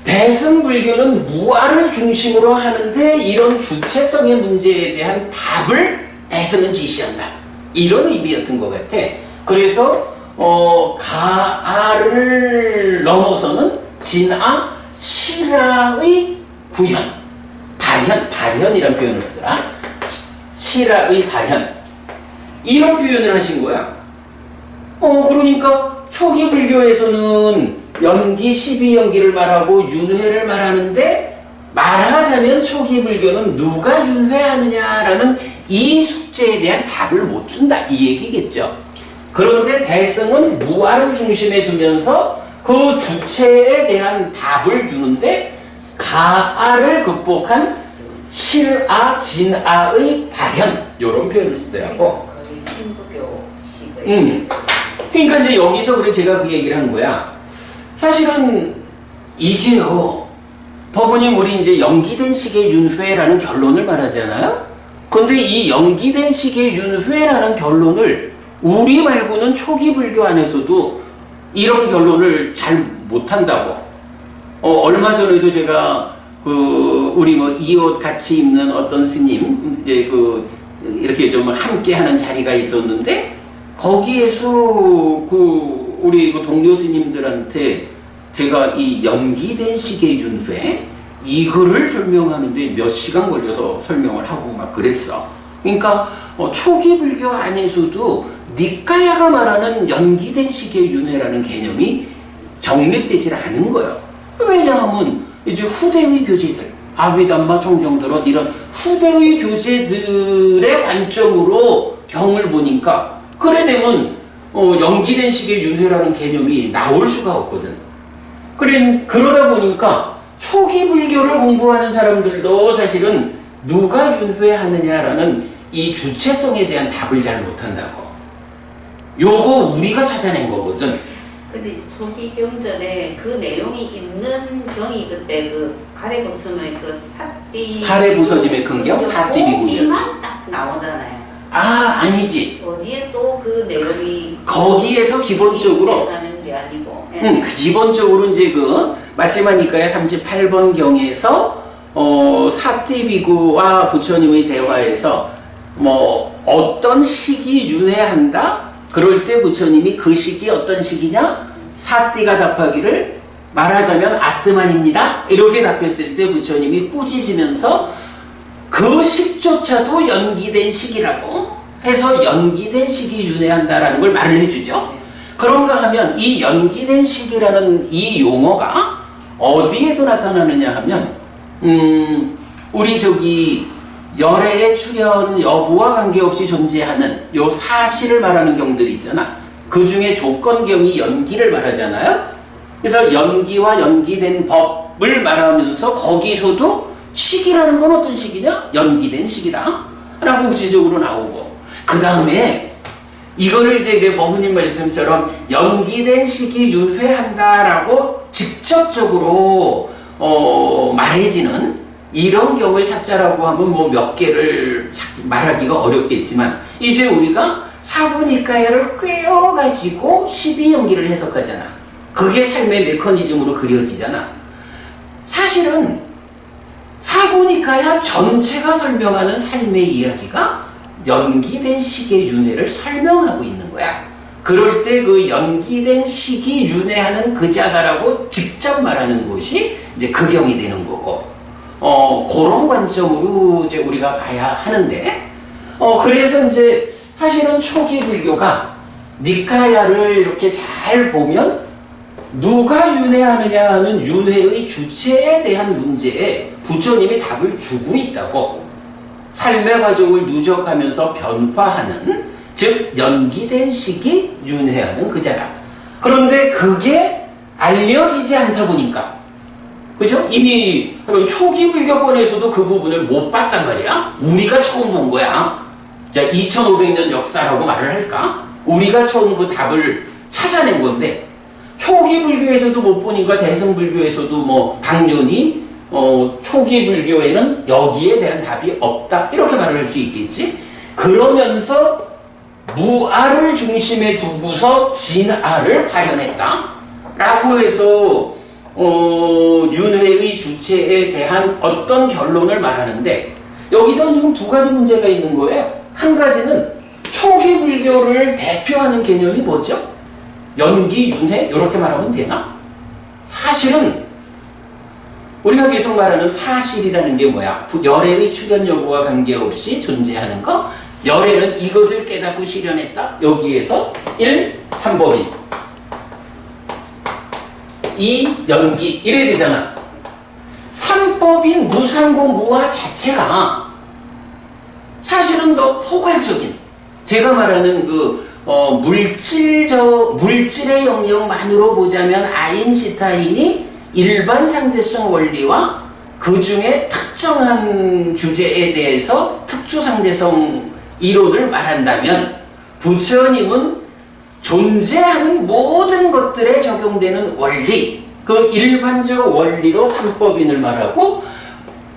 대승불교는 무아를 중심으로 하는데 이런 주체성의 문제에 대한 답을 대승은 제시한다, 이런 의미였던 것 같아. 그래서 가아를 넘어서는 진아, 칠아의 구현, 발현이란 표현을 쓰더라. 칠아의 발현, 이런 표현을 하신 거야. 그러니까 초기 불교에서는 연기, 12연기를 말하고 윤회를 말하는데, 말하자면 초기 불교는 누가 윤회하느냐라는 이 숙제에 대한 답을 못 준다 이 얘기겠죠. 그런데 대승은 무아를 중심에 두면서 그 주체에 대한 답을 주는데, 가아를 극복한 실아, 진아의 발현, 이런 표현을 쓰더라고. 그러니까 이제 여기서 그래 제가 그 얘기를 한 거야. 사실은 이게요, 법은님 우리 이제 연기된 식의 윤회라는 결론을 말하잖아요. 그런데 이 연기된 식의 윤회라는 결론을 우리 말고는 초기 불교 안에서도 이런 결론을 잘 못한다고. 얼마 전에도 제가 우리 이 옷 같이 입는 어떤 스님 이제 이렇게 좀 함께 하는 자리가 있었는데, 거기에서 우리 동료 스님들한테 제가 이 연기된 식의 윤회 이거를 설명하는데 몇 시간 걸려서 설명을 하고 막 그랬어. 그러니까 초기 불교 안에서도 니까야가 말하는 연기된 식의 윤회라는 개념이 정립되질 않은 거예요. 왜냐하면 이제 후대의 교제들, 아비담마 총정들은 이런 후대의 교제들의 관점으로 경을 보니까, 그래 되면 연기된 식의 윤회라는 개념이 나올 수가 없거든. 그러다 보니까 초기 불교를 공부하는 사람들도 사실은 누가 윤회하느냐라는 이 주체성에 대한 답을 잘 못한다고. 요거 우리가 찾아낸 거거든. 근데 초기 경전에 그 내용이 있는 경이 그때 그 가래부스의 그 사띠 가래 부서짐의 근경 사띠비구죠. 거기만 딱 나오잖아요. 아, 아니지. 어디에 또 그 내용이 거기에서 기본적으로 하는 게 아니고. 예. 기본적으로 이제 그 마지막이니까의 38번 경에서 사띠비구와 부처님의 대화에서 뭐 어떤 시기 윤회한다? 그럴 때 부처님이 그 시기 어떤 시기냐? 사띠가 답하기를 말하자면 아뜨만입니다. 이렇게 답했을 때 부처님이 꾸짖으면서 그 식조차도 연기된 시기라고 해서 연기된 시기 윤회한다라는 걸 말을 해주죠. 그런가 하면 이 연기된 시기라는 이 용어가 어디에도 나타나느냐 하면 우리 저기 열애의 출현 여부와 관계없이 존재하는 요 사실을 말하는 경들이 있잖아. 그 중에 조건경이 연기를 말하잖아요. 그래서 연기와 연기된 법을 말하면서 거기서도 시기라는 건 어떤 시기냐? 연기된 시기다 라고 구체적으로 나오고, 그 다음에 이거를 이제 법무님 말씀처럼 연기된 시기 윤회한다라고 직접적으로 말해지는 이런 경을 찾자라고 하면 뭐 몇 개를 말하기가 어렵겠지만, 이제 우리가 사부니까야를 꿰어가지고 12연기를 해석하잖아. 그게 삶의 메커니즘으로 그려지잖아. 사실은 사부니까야 전체가 설명하는 삶의 이야기가 연기된 시기의 윤회를 설명하고 있는 거야. 그럴 때 그 연기된 시기 윤회하는 그 자다라고 직접 말하는 것이 이제 그 경이 되는 거고, 그런 관점으로 이제 우리가 봐야 하는데, 그래서 이제 사실은 초기 불교가 니카야를 이렇게 잘 보면 누가 윤회하느냐 하는 윤회의 주체에 대한 문제에 부처님이 답을 주고 있다고. 삶의 과정을 누적하면서 변화하는, 즉 연기된 시기 윤회하는 그 자라. 그런데 그게 알려지지 않다 보니까, 그죠? 이미 초기 불교권에서도 그 부분을 못 봤단 말이야. 우리가 처음 본 거야. 자, 2500년 역사라고 말을 할까? 우리가 처음 그 답을 찾아낸 건데, 초기 불교에서도 못 보니까 대승불교에서도 뭐 당연히 초기 불교에는 여기에 대한 답이 없다, 이렇게 말을 할 수 있겠지. 그러면서 무아를 중심에 두고서 진아를 발현했다 라고 해서 윤회의 주체에 대한 어떤 결론을 말하는데, 여기서는 지금 두 가지 문제가 있는 거예요. 한 가지는 초기 불교를 대표하는 개념이 뭐죠? 연기, 윤회? 이렇게 말하면 되나? 사실은 우리가 계속 말하는 사실이라는 게 뭐야? 열애의 출현 여부와 관계없이 존재하는 거. 열애는 이것을 깨닫고 실현했다. 여기에서 1. 삼법인, 2. 연기, 이래 되잖아. 삼법인 무상고 무아 자체가 사실은 더 포괄적인, 제가 말하는 그 물질의 영역만으로 보자면 아인슈타인이 일반 상대성 원리와 그 중에 특정한 주제에 대해서 특殊상대성 이론을 말한다면, 부처님은 존재하는 모든 것들에 적용되는 원리, 그 일반적 원리로 삼법인을 말하고,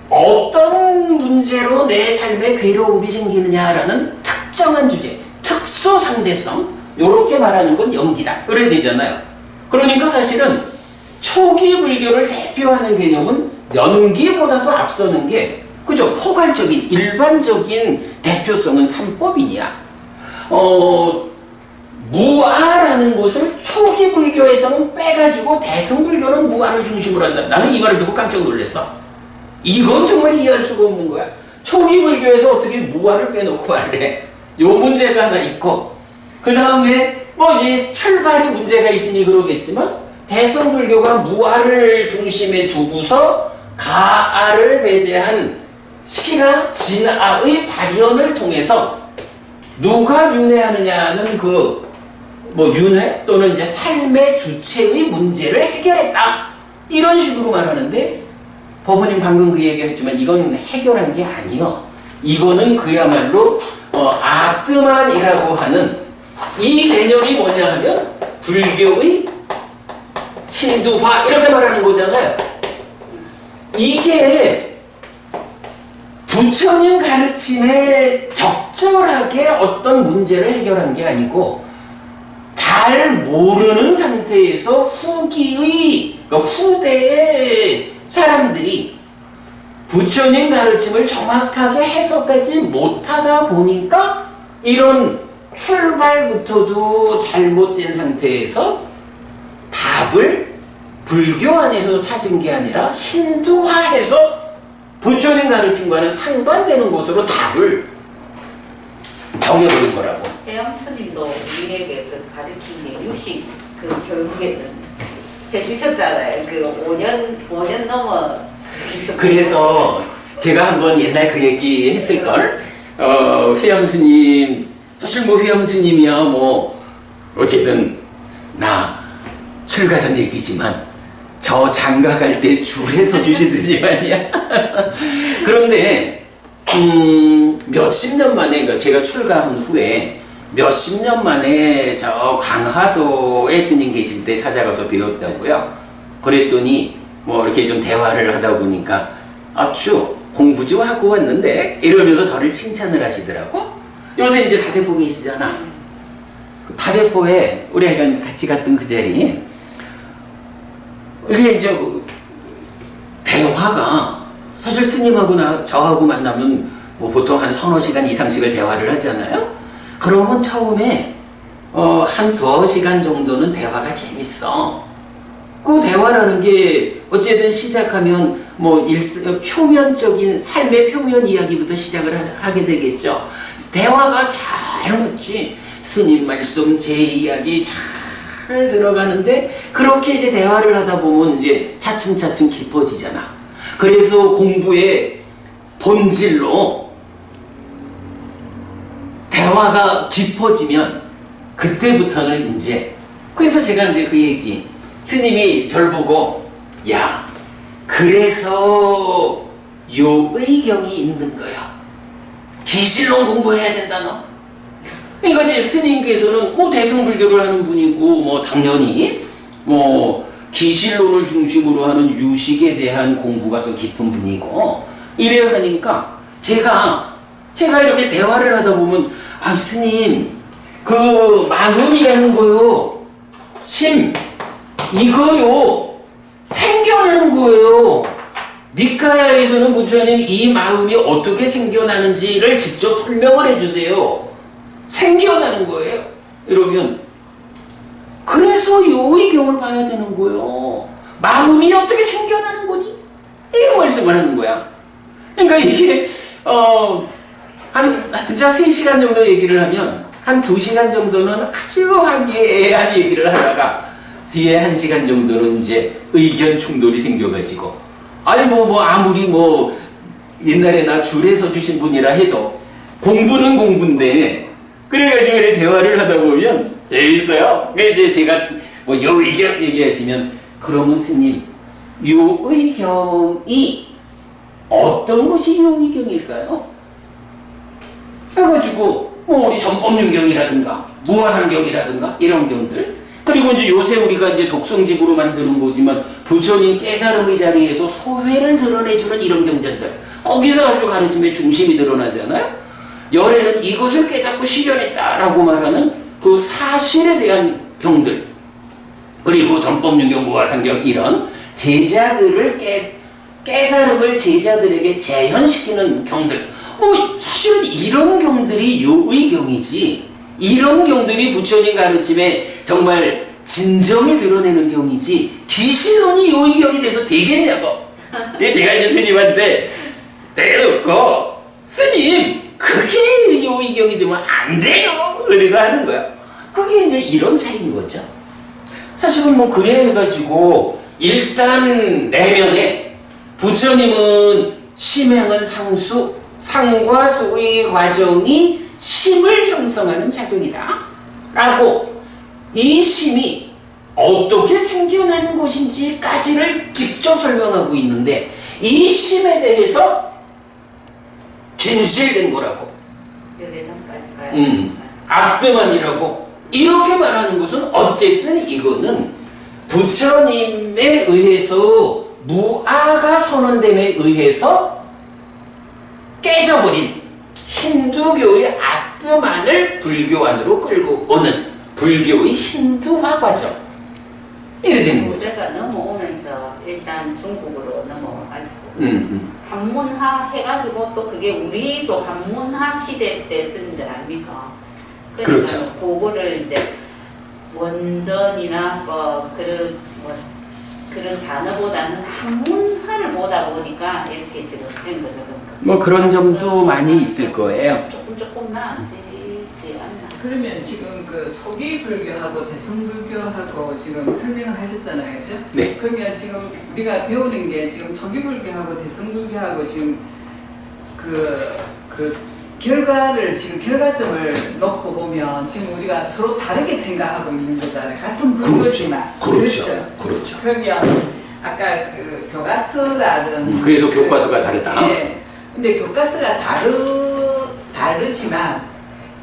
어떤 문제로 내 삶에 괴로움이 생기느냐라는 특정한 주제, 특수 상대성, 요렇게 말하는 건 연기다, 그래야 되잖아요. 그러니까 사실은 초기 불교를 대표하는 개념은 연기보다도 앞서는 게, 그죠? 포괄적인 일반적인 대표성은 삼법인이야. 무아라는 것을 초기 불교에서는 빼가지고 대승불교는 무아를 중심으로 한다. 나는 이 말을 듣고 깜짝 놀랐어. 이건 정말 이해할 수가 없는 거야. 초기 불교에서 어떻게 무아를 빼놓고 하래? 요 문제가 하나 있고, 그 다음에 뭐 이 출발이 문제가 있으니 그러겠지만, 대승불교가 무아를 중심에 두고서 가아를 배제한 신아, 진아의 발현을 통해서 누가 윤회하느냐는 그 뭐 윤회 또는 이제 삶의 주체의 문제를 해결했다, 이런 식으로 말하는데, 법원님 방금 그 얘기했지만 이건 해결한 게 아니요. 이거는 그야말로 아뜨만이라고 하는 이 개념이 뭐냐 하면 불교의 힌두화 이렇게 말하는 거잖아요. 이게 부처님 가르침에 적절하게 어떤 문제를 해결한 게 아니고 잘 모르는 상태에서 그러니까 후대의 사람들이 부처님 가르침을 정확하게 해석하지 못하다 보니까 이런 출발부터도 잘못된 상태에서 답을 불교 안에서 찾은 게 아니라 힌두화해서 부처님 가르침과는 상반되는 곳으로 답을 정해버린 거라고. 태영 스님도 우리에게 그 가르침의 유식 그 결국에는 해주셨잖아요. 그 5년 넘어. 그래서 제가 한번 옛날 그 얘기 했을걸. 회영 스님, 사실 뭐 회영 스님이야 뭐 어쨌든 나 출가 전 얘기지만 저 장가 갈 때 줄에 서 주시듯이 말이야. 그런데 몇십 년 만에, 그러니까 제가 출가한 후에 몇십 년 만에 저 강화도에 스님 계실 때 찾아가서 배웠다고요. 그랬더니 뭐 이렇게 좀 대화를 하다 보니까 아쭈 공부 좀 하고 왔는데 이러면서 저를 칭찬을 하시더라고. 요새 이제 다대포 계시잖아. 다대포에 우리가 같이 갔던 그 자리에 이게 이제 대화가 사실 스님하고 저하고 만나면 뭐 보통 한 서너 시간 이상씩을 대화를 하잖아요. 그러면 처음에 한 2시간 정도는 대화가 재밌어. 그 대화라는 게 어쨌든 시작하면 뭐 표면적인 삶의 표면 이야기부터 시작을 하게 되겠죠. 대화가 잘 맞지. 스님 말씀, 제 이야기 잘 들어가는데 그렇게 이제 대화를 하다 보면 이제 차츰차츰 깊어지잖아. 그래서 공부의 본질로 대화가 깊어지면 그때부터는 이제 그래서 제가 이제 그 얘기 스님이 절 보고 야 그래서 요 의경이 있는 거야. 기실론 공부해야 된다 너. 그러니까 이제 스님께서는 뭐 대승불교를 하는 분이고 뭐 당연히 뭐 기실론을 중심으로 하는 유식에 대한 공부가 또 깊은 분이고 이래야 하니까 제가 이렇게 대화를 하다 보면 아 스님 그 마음이라는 거요 심 이거요 생겨나는 거예요. 니카야에서는 부처님 이 마음이 어떻게 생겨나는지를 직접 설명을 해주세요. 생겨나는 거예요. 이러면 그래서 요의경을 봐야 되는 거예요. 마음이 어떻게 생겨나는 거니? 이거 말씀을 하는 거야. 그러니까 이게 한 진짜 3시간 정도 얘기를 하면 한 2시간 정도는 아주 화기애애한 얘기를 하다가 뒤에 1시간 정도는 이제 의견 충돌이 생겨가지고 아니 뭐 아무리 뭐 옛날에 나 줄에 서 주신 분이라 해도 공부는 공부인데 그래가지고 이렇게 대화를 하다 보면 재밌어요. 이제 제가 뭐 요 의견 얘기하시면 그러면 스님 요 의경이 어떤 것이 요 의경일까요? 해가지고 뭐 우리 전법륜경이라든가 무화상경이라든가 이런 경들 그리고 이제 요새 우리가 이제 독성집으로 만드는 거지만 부처님 깨달음의 자리에서 소회를 드러내주는 이런 경전들 거기서 아주 가르침의 중심이 드러나잖아요. 열애는 이것을 깨닫고 실현했다라고 말하는 그 사실에 대한 경들 그리고 전법륜경 무화상경 이런 제자들을 깨달음을 제자들에게 재현시키는 경들 사실은 이런 경들이 요의경이지 이런 경들이 부처님 가르침에 정말 진정을 드러내는 경이지 기실론이 요의경이 돼서 되겠냐고. 제가 이제 스님한테 대놓고 스님 그게 요의경이 되면 안 돼요 그리고 하는 거야. 그게 이제 이런 차이인 거죠. 사실은 뭐 그래 해가지고 일단 내면에 부처님은 심행은 상수 상과 수의 과정이 심을 형성하는 작용이다 라고 이 심이 어떻게 생겨나는 것인지까지를 직접 설명하고 있는데 이 심에 대해서 진실된 거라고. 악드만이라고 이렇게 말하는 것은 어쨌든 이거는 부처님에 의해서 무아가 선언됨에 의해서 깨져버린 힌두교의 악드만을 불교 안으로 끌고 오는 불교의 힌두화 과정. 이래 되는 거죠. 제가 넘어오면서 일단 중국으로 넘어가지고 한문화 해가지고 또 그게 우리도 한문화 시대 때 쓴 줄 아닙니까? 그러니까 그렇죠. 그거를 이제 원전이나 그런 단어보다는 한문화를 보다 보니까 이렇게 지금 된 거죠. 뭐 그런 점도 많이 있을 거예요. 조금 나아지지 않나. 그러면 지금 그 초기 불교하고 대승불교하고 지금 설명을 하셨잖아요, 그죠? 네. 그러면 지금 우리가 배우는 게 지금 초기 불교하고 대승불교하고 지금 그 결과를 지금 결과점을 놓고 보면 지금 우리가 서로 다르게 생각하고 있는 거잖아요. 같은 불교지만. 그렇죠. 그러면 아까 그 교과서라는 그래서 교과서가 다르다. 예. 근데 교과서가 다르지만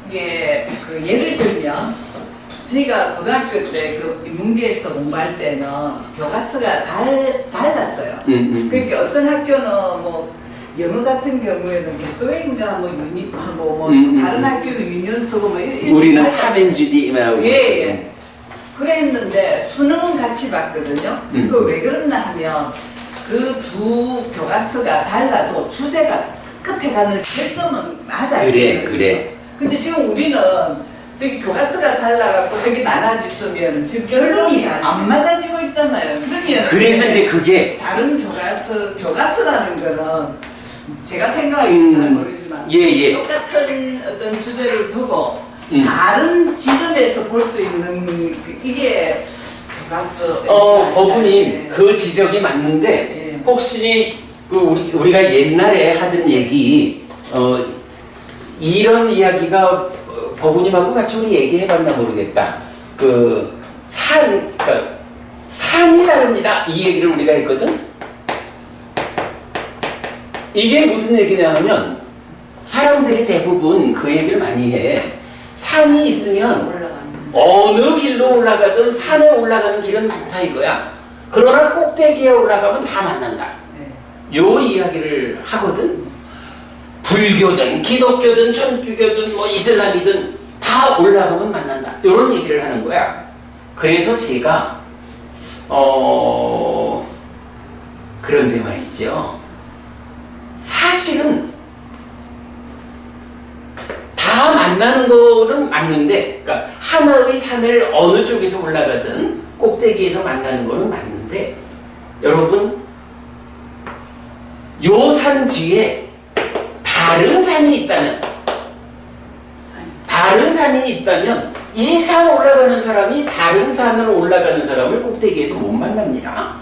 이게 그 예를 들면 저희가 고등학교 때 그 인문계에서 공부할 때는 교과서가 달랐어요. 그러니까 어떤 학교는 뭐 영어 같은 경우에는 객도인가 뭐 다른 학교는 유년수고 뭐 우리는 탐앤주디라고. 예. 그랬는데 수능은 같이 봤거든요. 그 왜 그랬나 하면 그 두 교과서가 달라도 주제가 끝에 가는 결점은 맞아요. 그래. 근데 지금 우리는 저기 교과서가 달라갖고 저기 나눠졌으면 지금 결론이 안 맞아지고 있잖아요. 그러면 그래서 이제 그게 다른 교과서라는 거는 제가 생각하기는 잘 모르지만 똑같은 어떤 주제를 두고 다른 지점에서 볼 수 있는 이게 교과서. 법부님 그 지적이 맞는데 혹시 그 우리가 옛날에 하던 얘기 이런 이야기가 법부님하고 같이 우리 얘기해봤나 모르겠다. 그러니까 산이 다릅니다. 이 얘기를 우리가 했거든. 이게 무슨 얘기냐 하면 사람들이 대부분 그 얘기를 많이 해. 산이 있으면 어느 길로 올라가든 산에 올라가는 길은 많다 이거야. 그러나 꼭대기에 올라가면 다 만난다. 요 이야기를 하거든. 불교든 기독교든 천주교든 뭐 이슬람이든 다 올라가면 만난다. 요런 얘기를 하는 거야. 그래서 제가 그런데 말이죠. 사실은 다 만나는 거는 맞는데, 그러니까 하나의 산을 어느 쪽에서 올라가든 꼭대기에서 만나는 거는 맞는데, 여러분 요 산 뒤에 다른 산이 있다면 이 산 올라가는 사람이 다른 산을 올라가는 사람을 꼭대기에서 못 만납니다.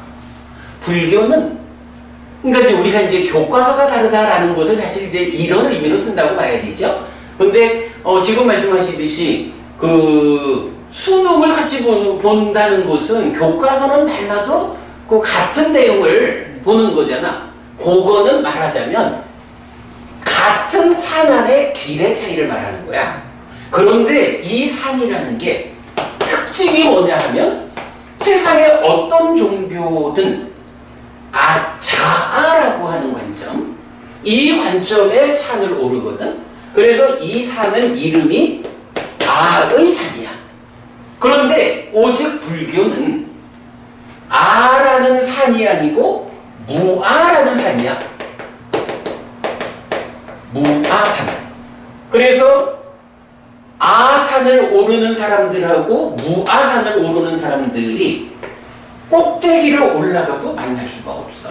불교는 그러니까 이제 우리가 이제 교과서가 다르다라는 것을 사실 이제 이런 의미로 쓴다고 봐야 되죠. 근데 지금 말씀하시듯이 그 수능을 같이 본다는 것은 교과서는 달라도 그 같은 내용을 보는 거잖아. 그거는 말하자면 같은 산 안의 길의 차이를 말하는 거야. 그런데 이 산이라는 게 특징이 뭐냐 하면 세상의 어떤 종교든 자아라고 하는 관점, 이 관점에 산을 오르거든. 그래서 이 산은 이름이 아의 산이야. 그런데 오직 불교는 아라는 산이 아니고 무아라는 산이야. 무아산. 그래서 아산을 오르는 사람들하고 무아산을 오르는 사람들이 꼭대기를 올라가도 만날 수가 없어.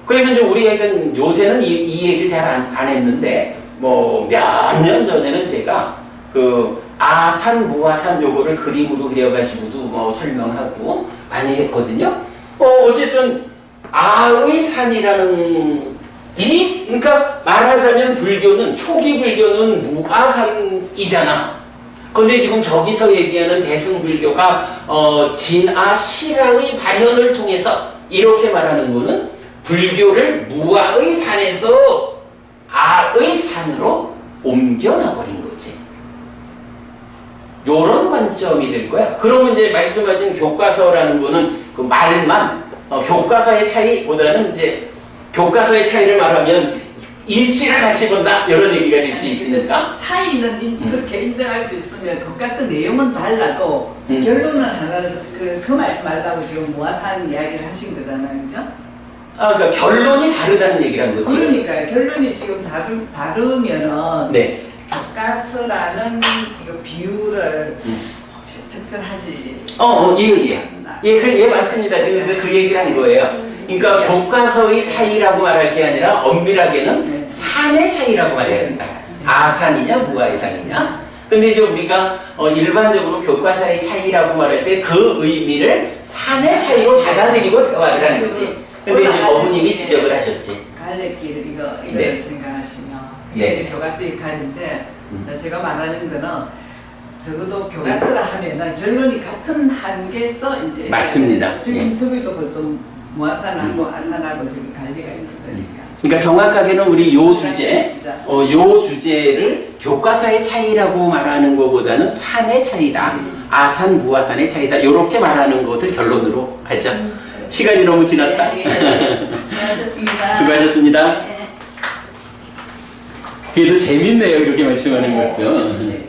그래서 이제 우리 애는 요새는 이 얘기를 잘 안 했는데, 뭐 몇 년 전에는 제가 그 아산, 무아산 요거를 그림으로 그려가지고도 뭐 설명하고 많이 했거든요. 어쨌든 아의 산이라는 그러니까 말하자면 불교는 초기 불교는 무아산이잖아. 근데 지금 저기서 얘기하는 대승불교가 진아 신앙의 발현을 통해서 이렇게 말하는 거는 불교를 무아의 산에서 아의 산으로 옮겨놔버린 거지. 요런 관점이 될 거야. 그러면 이제 말씀하신 교과서라는 거는 그 말만, 교과서의 차이보다는 이제 교과서의 차이를 말하면 일치를 같이 본다 이런 얘기가 될 수 있으니까. 차이는 그렇게 인정할 수 있으면 교과서 내용은 달라도 결론은 하나라서 그 말씀하려고 지금 모아산 이야기를 하신 거잖아요, 그죠? 그러니까 결론이 다르다는 얘기란 거지. 그러니까요. 결론이 지금 다르면은 네. 교과서라는 이거 비율을 혹시 적절하지? 예, 맞습니다. 그래서 그 얘기를 한 거예요. 그러니까 교과서의 차이라고 말할 게 아니라 엄밀하게는 산의 차이라고 말해야 된다. 아산이냐 무아의 산이냐. 근데 이제 우리가 일반적으로 교과서의 차이라고 말할 때 그 의미를 산의 차이로 받아들이고 대화를 하는 거지. 근데 이제 어부님이 지적을 하셨지. 갈래길 이거 네. 생각하시면 그게 네. 이제 교과서 역할인데 자, 제가 말하는 거는 적어도 교과서라 하면은 결론이 같은 한계에서 이제 맞습니다. 지금 예. 저기도 벌써 모아산하고 아산하고 지금 관리가 있는 거니까. 그러니까 정확하게는 우리 요 주제를 교과서의 차이라고 말하는 것보다는 산의 차이다. 아산, 무아산의 차이다. 이렇게 말하는 것을 결론으로 하죠. 시간이 너무 지났다. 수고하셨습니다. 수고하셨습니다. 네. 그래도 재밌네요. 이렇게 말씀하는 것도. 네.